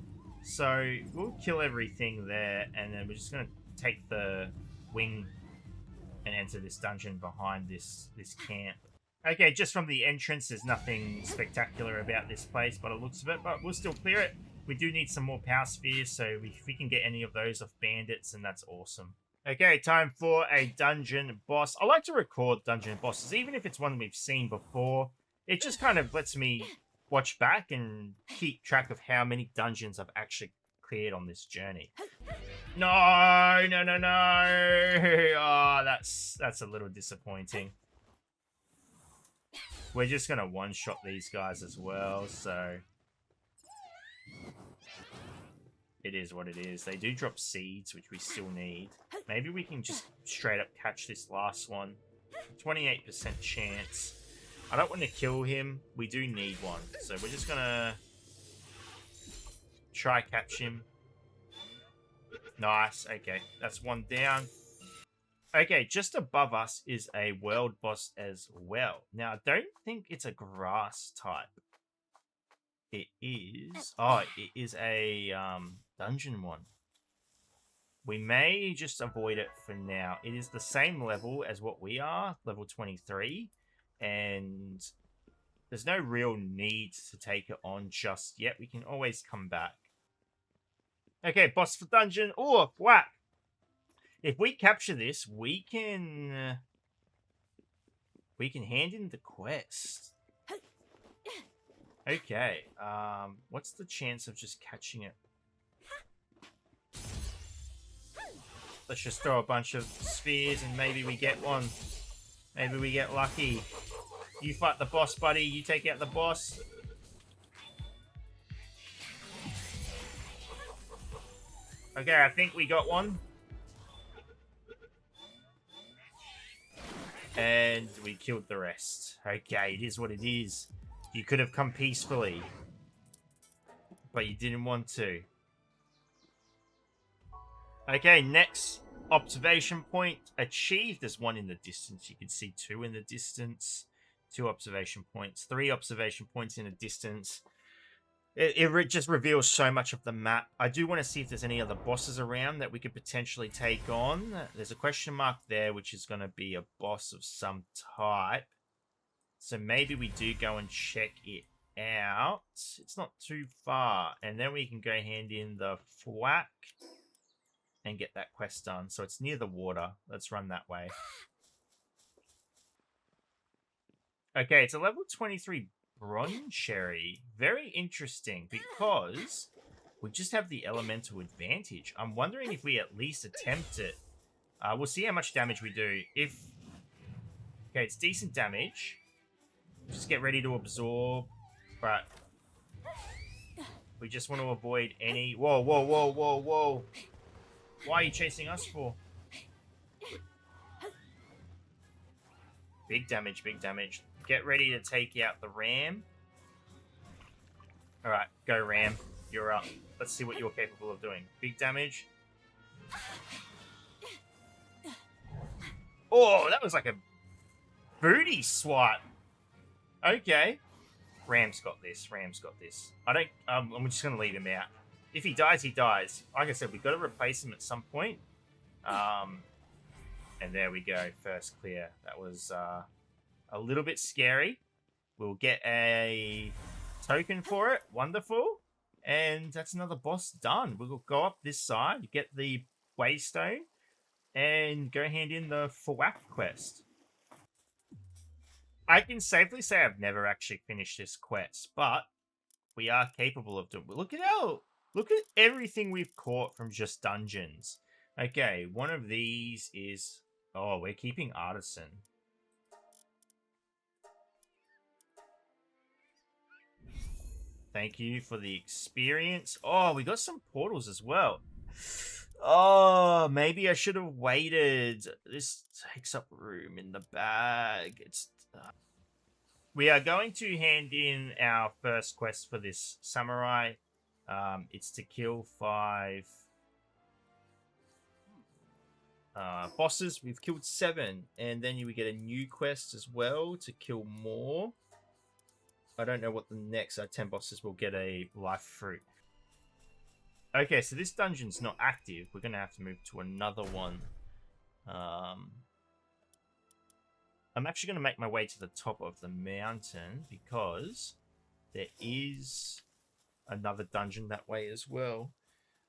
So we'll kill everything there, and then we're just going to take the wing and enter this dungeon behind this camp. Okay, just from the entrance, there's nothing spectacular about this place, but it looks of it, but we'll still clear it. We do need some more power spheres, so if we can get any of those off bandits, and that's awesome. Okay, time for a dungeon boss. I like to record dungeon bosses, even if it's one we've seen before. It just kind of lets me watch back and keep track of how many dungeons I've actually cleared on this journey. No, no, no, no. Oh, that's a little disappointing. We're just going to one-shot these guys as well, so it is what it is. They do drop seeds, which we still need. Maybe we can just straight up catch this last one. 28% chance. I don't want to kill him. We do need one, so we're just going to try catch him. Nice, okay. That's one down. Okay, just above us is a world boss as well. Now, I don't think it's a grass type. It is... Oh, it is a dungeon one. We may just avoid it for now. It is the same level as what we are, level 23. And there's no real need to take it on just yet. We can always come back. Okay, boss for dungeon. Oh, whack! If we capture this, we can hand in the quest. Okay. What's the chance of just catching it? Let's just throw a bunch of spheres and maybe we get one. Maybe we get lucky. You fight the boss, buddy. You take out the boss. Okay, I think we got one. And we killed the rest. Okay, it is what it is. You could have come peacefully. But you didn't want to. Okay, next observation point achieved. There's one in the distance. You can see two in the distance. 2 observation points, 3 observation points in a distance. It just reveals so much of the map. I do want to see if there's any other bosses around that we could potentially take on. There's a question mark there, which is going to be a boss of some type. So maybe we do go and check it out. It's not too far. And then we can go hand in the thwack and get that quest done. So it's near the water. Let's run that way. Okay, it's a level 23 Bronze Cherry. Very interesting because we just have the elemental advantage. I'm wondering if we at least attempt it. We'll see how much damage we do. Okay, it's decent damage. Just get ready to absorb. But we just want to avoid any... Whoa, whoa, whoa, whoa, whoa. Why are you chasing us for? Big damage, big damage. Get ready to take out the ram. Alright, go ram. You're up. Let's see what you're capable of doing. Big damage. Oh, that was like a booty swat. Okay. Ram's got this. Ram's got this. I'm just going to leave him out. If he dies, he dies. Like I said, we've got to replace him at some point. And there we go. First clear. That was a little bit scary. We'll get a token for it. Wonderful. And that's another boss done. We'll go up this side, get the waystone, and go hand in the thwack quest. I can safely say I've never actually finished this quest, but we are capable of doing it. Look at everything we've caught from just dungeons. Okay, one of these is... Oh, we're keeping Artisan. Thank you for the experience. Oh, we got some portals as well. Oh, maybe I should have waited. This takes up room in the bag. We are going to hand in our first quest for this samurai. It's to kill 5 bosses. We've killed 7, and then we get a new quest as well to kill more. I don't know what the next 10 bosses will get a life fruit. Okay, so this dungeon's not active. We're going to have to move to another one. I'm actually going to make my way to the top of the mountain because there is another dungeon that way as well.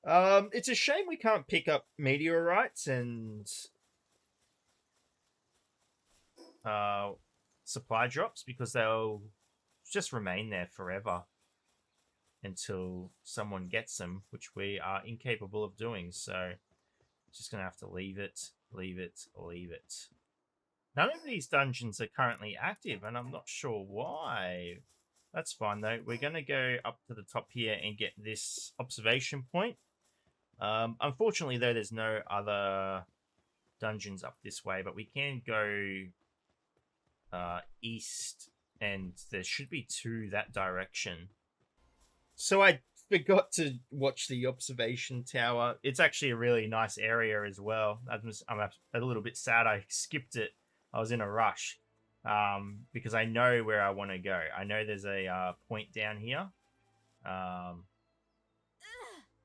It's a shame we can't pick up meteorites and supply drops because they'll just remain there forever until someone gets them, which we are incapable of doing. So just going to have to leave it. None of these dungeons are currently active, and I'm not sure why. That's fine, though. We're going to go up to the top here and get this observation point. Unfortunately, though, there's no other dungeons up this way, but we can go east, and there should be 2 that direction. So I forgot to watch the observation tower. It's actually a really nice area as well. I'm a little bit sad I skipped it. I was in a rush because I know where I want to go. I know there's a point down here.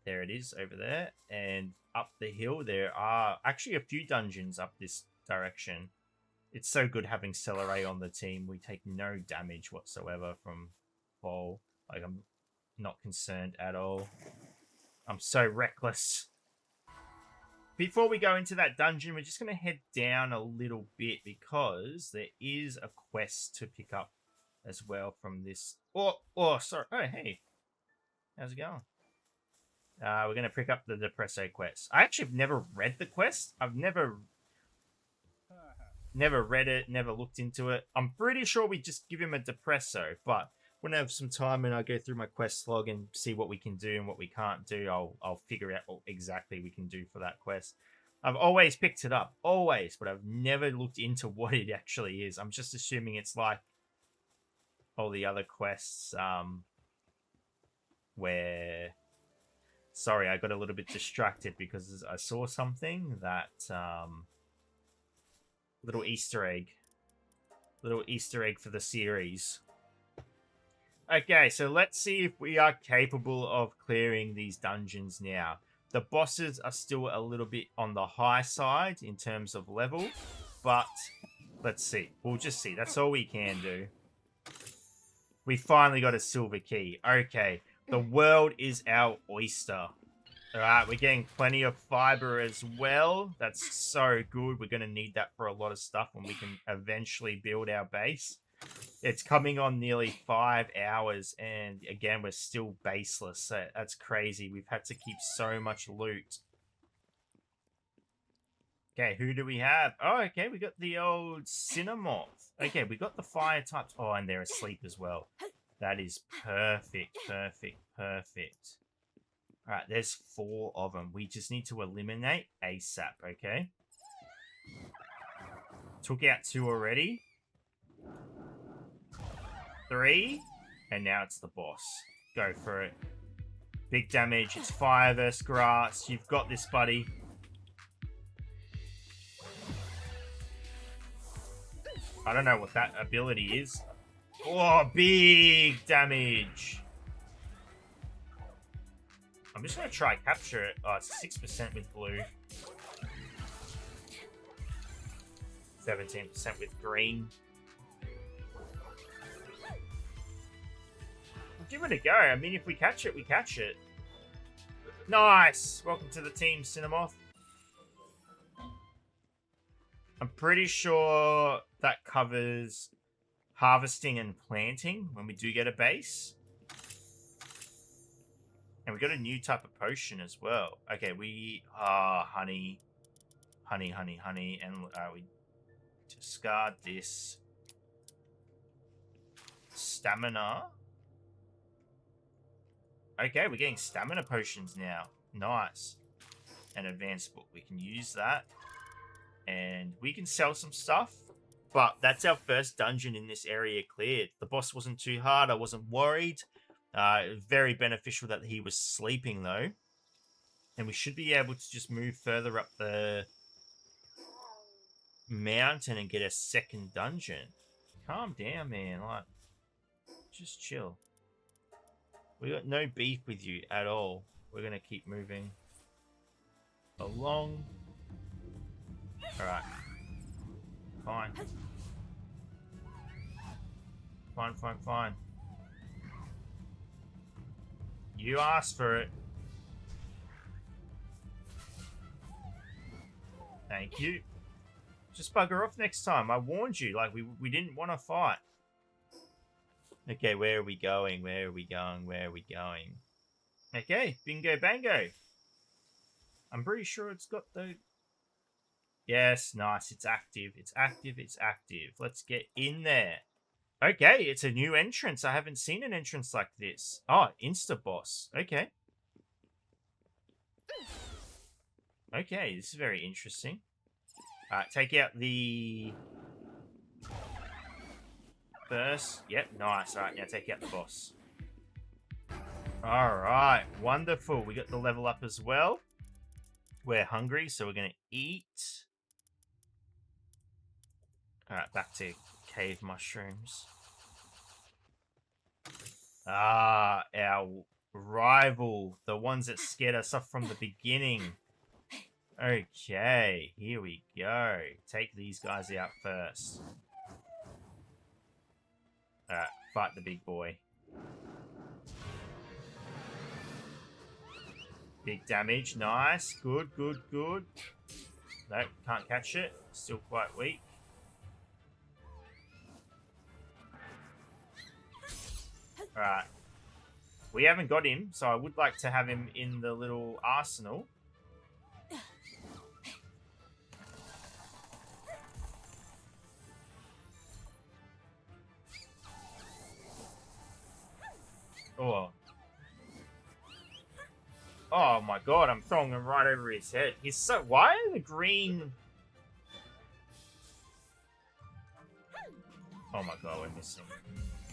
There it is over there. And up the hill, there are actually a few dungeons up this direction. It's so good having Celeray on the team. We take no damage whatsoever from fall. Like, I'm not concerned at all. I'm so reckless. Before we go into that dungeon, we're just going to head down a little bit because there is a quest to pick up as well from this. Oh, sorry. Oh, hey. How's it going? We're going to pick up the Depresso quest. I actually have never read the quest. I've never read it, never looked into it. I'm pretty sure we just give him a Depresso, but when I have some time and I go through my quest log and see what we can do and what we can't do, I'll figure out what exactly we can do for that quest. I've always picked it up, always, but I've never looked into what it actually is. I'm just assuming it's like all the other quests where... Sorry, I got a little bit distracted because I saw something that... little Easter egg. Little Easter egg for the series. Okay, so let's see if we are capable of clearing these dungeons now. The bosses are still a little bit on the high side in terms of level, but let's see. We'll just see. That's all we can do. We finally got a silver key. Okay, the world is our oyster. Alright, we're getting plenty of fiber as well. That's so good. We're going to need that for a lot of stuff when we can eventually build our base. It's coming on nearly 5 hours, and again, we're still baseless. So that's crazy. We've had to keep so much loot. Okay, who do we have? Oh, okay, we got the old Cinemoth. Okay, we got the fire types. Oh, and they're asleep as well. That is perfect, perfect, perfect. All right, there's 4 of them. We just need to eliminate ASAP, okay? Took out 2 already. 3. And now it's the boss. Go for it. Big damage. It's fire versus grass. You've got this, buddy. I don't know what that ability is. Oh, big damage. I'm just going to try capture it. Oh, it's 6% with blue. 17% with green. We'll give it a go. I mean, if we catch it, we catch it. Nice! Welcome to the team, Cinemoth. I'm pretty sure that covers harvesting and planting when we do get a base. And we got a new type of potion as well. Okay, we are honey. Honey, honey, honey. And we discard this. Stamina. Okay, we're getting stamina potions now. Nice. An advanced book. We can use that. And we can sell some stuff. But that's our first dungeon in this area cleared. The boss wasn't too hard. I wasn't worried. Very beneficial that he was sleeping, though. And we should be able to just move further up the mountain and get a second dungeon. Calm down, man. Like, just chill. We got no beef with you at all. We're going to keep moving along. Alright. Fine. Fine, fine, fine. You asked for it. Thank you. Just bugger off next time. I warned you. Like, we didn't want to fight. Okay, where are we going? Where are we going? Where are we going? Okay, bingo bango. I'm pretty sure it's got the... Yes, nice. It's active. It's active. It's active. Let's get in there. Okay, it's a new entrance. I haven't seen an entrance like this. Oh, Insta-boss. Okay. Okay, this is very interesting. Alright, take out the... First. Yep, nice. Alright, now take out the boss. Alright, wonderful. We got the level up as well. We're hungry, so we're going to eat. Alright, back to cave mushrooms. Ah, our rival. The ones that scared us off from the beginning. Okay, here we go. Take these guys out first. Alright, fight the big boy. Big damage, nice. Good, good, good. Nope, can't catch it. Still quite weak. Alright. We haven't got him, so I would like to have him in the little arsenal. Oh. Oh my god, I'm throwing him right over his head. He's so... Why are the green... Oh my god, we're missing.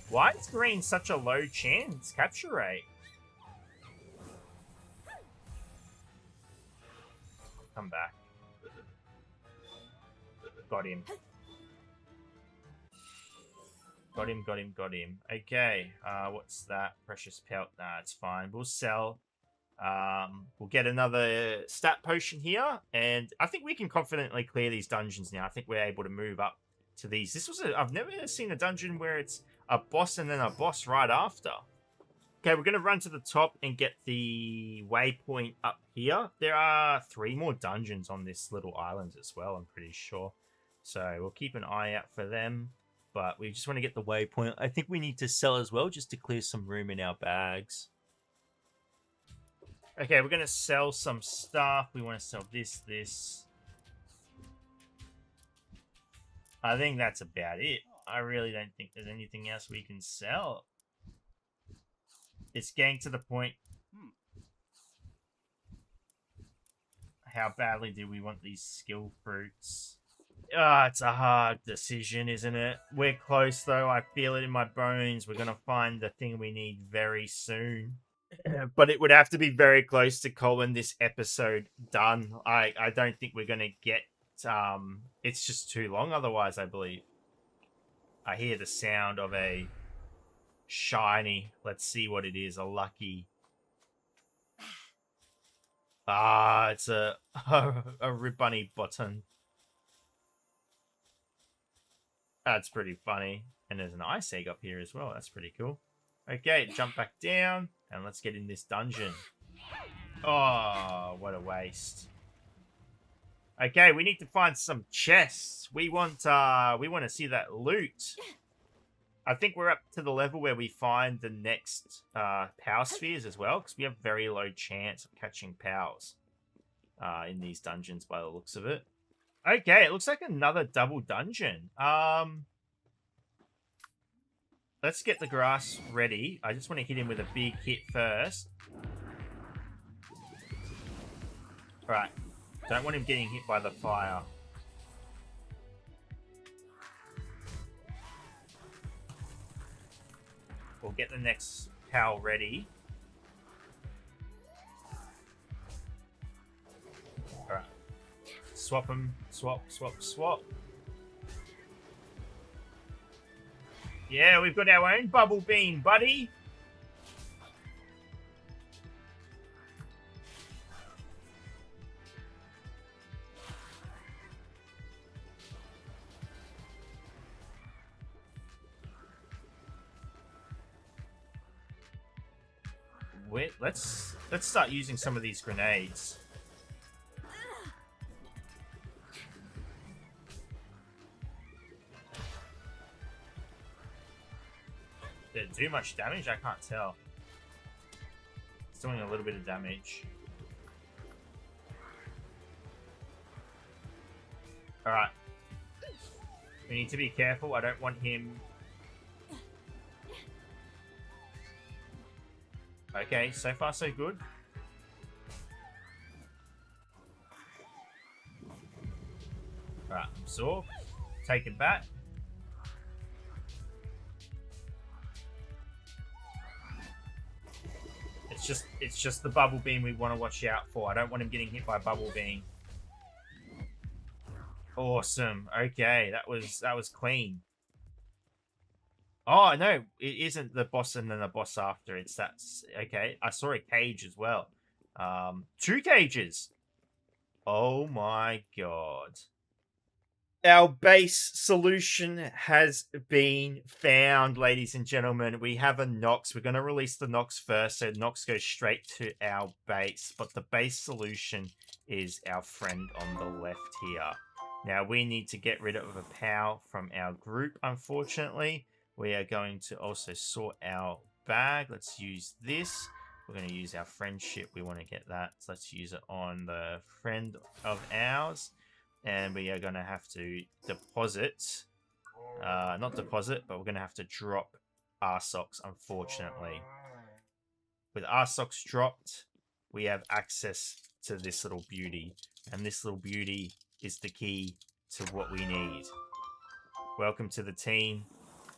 Why is green such a low chance capture rate? Come back. Got him. Got him. Okay, what's that? Precious pelt. Nah, it's fine. We'll sell. We'll get another stat potion here, and I think we can confidently clear these dungeons now. I think we're able to move up to these. I've never seen a dungeon where it's a boss and then a boss right after. Okay, we're going to run to the top and get the waypoint up here. There are 3 more dungeons on this little island as well, I'm pretty sure. So we'll keep an eye out for them. But we just want to get the waypoint. I think we need to sell as well just to clear some room in our bags. Okay, we're going to sell some stuff. We want to sell this. I think that's about it. I really don't think there's anything else we can sell. It's getting to the point. How badly do we want these skill fruits? It's a hard decision, isn't it? We're close, though. I feel it in my bones. We're going to find the thing we need very soon. But it would have to be very close to calling this episode done. I don't think we're going to get... it's just too long otherwise, I believe. I hear the sound of a shiny. Let's see what it is. A lucky... it's a ribbony button. That's pretty funny. And there's an ice egg up here as well. That's pretty cool. Okay, jump back down. And let's get in this dungeon. Oh, what a waste. Okay, we need to find some chests. We want to see that loot. I think we're up to the level where we find the next power spheres as well. Because we have very low chance of catching powers in these dungeons by the looks of it. Okay, it looks like another double dungeon. Let's get the grass ready. I just want to hit him with a big hit first. Alright. Don't want him getting hit by the fire. We'll get the next pal ready. Alright. Swap them. Swap. Yeah, we've got our own bubble bean, buddy. Wait, let's start using some of these grenades. Did it do much damage? I can't tell. It's doing a little bit of damage. Alright. We need to be careful. I don't want him... Okay, so far so good. Alright, absorb. Take it back. It's just the bubble beam we want to watch out for. I don't want him getting hit by bubble beam. Awesome. Okay, that was clean. Oh no, it isn't the boss and then the boss after. It's that. Okay, I saw a cage as well. 2 cages. Oh my god. Our base solution has been found, ladies and gentlemen. We have a Nox. We're going to release the Nox first, so Nox goes straight to our base. But the base solution is our friend on the left here. Now, we need to get rid of a POW from our group, unfortunately. We are going to also sort our bag. Let's use this. We're going to use our friendship. We want to get that. So let's use it on the friend of ours. And we are going to have to deposit, not deposit, but we're going to have to drop our socks, unfortunately. With our socks dropped, we have access to this little beauty. And this little beauty is the key to what we need. Welcome to the team.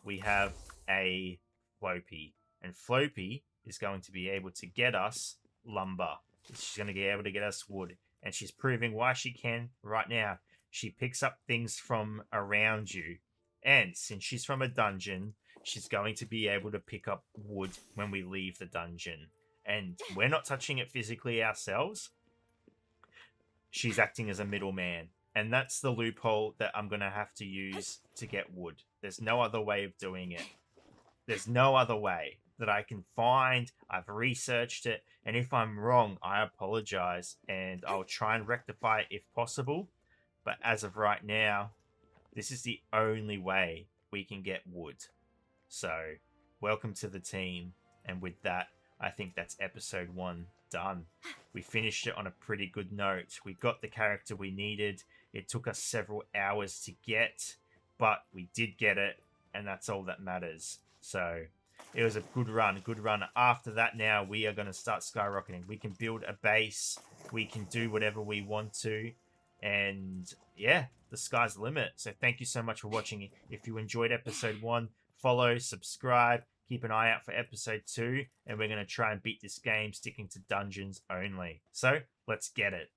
We have a Floppy. And Floppy is going to be able to get us lumber. She's going to be able to get us wood. And she's proving why she can right now. She picks up things from around you. And since she's from a dungeon, she's going to be able to pick up wood when we leave the dungeon. And we're not touching it physically ourselves. She's acting as a middleman. And that's the loophole that I'm going to have to use to get wood. There's no other way of doing it. There's no other way that I can find. I've researched it. And if I'm wrong, I apologize. And I'll try and rectify it if possible. But as of right now, this is the only way we can get wood. So, welcome to the team. And with that, I think that's episode 1 done. We finished it on a pretty good note. We got the character we needed. It took us several hours to get, but we did get it, and that's all that matters. So, it was a good run, After that now, we are going to start skyrocketing. We can build a base. We can do whatever we want to. And yeah, the sky's the limit. So thank you so much for watching. If you enjoyed episode 1, follow, subscribe, keep an eye out for episode 2, and we're going to try and beat this game sticking to dungeons only. So let's get it.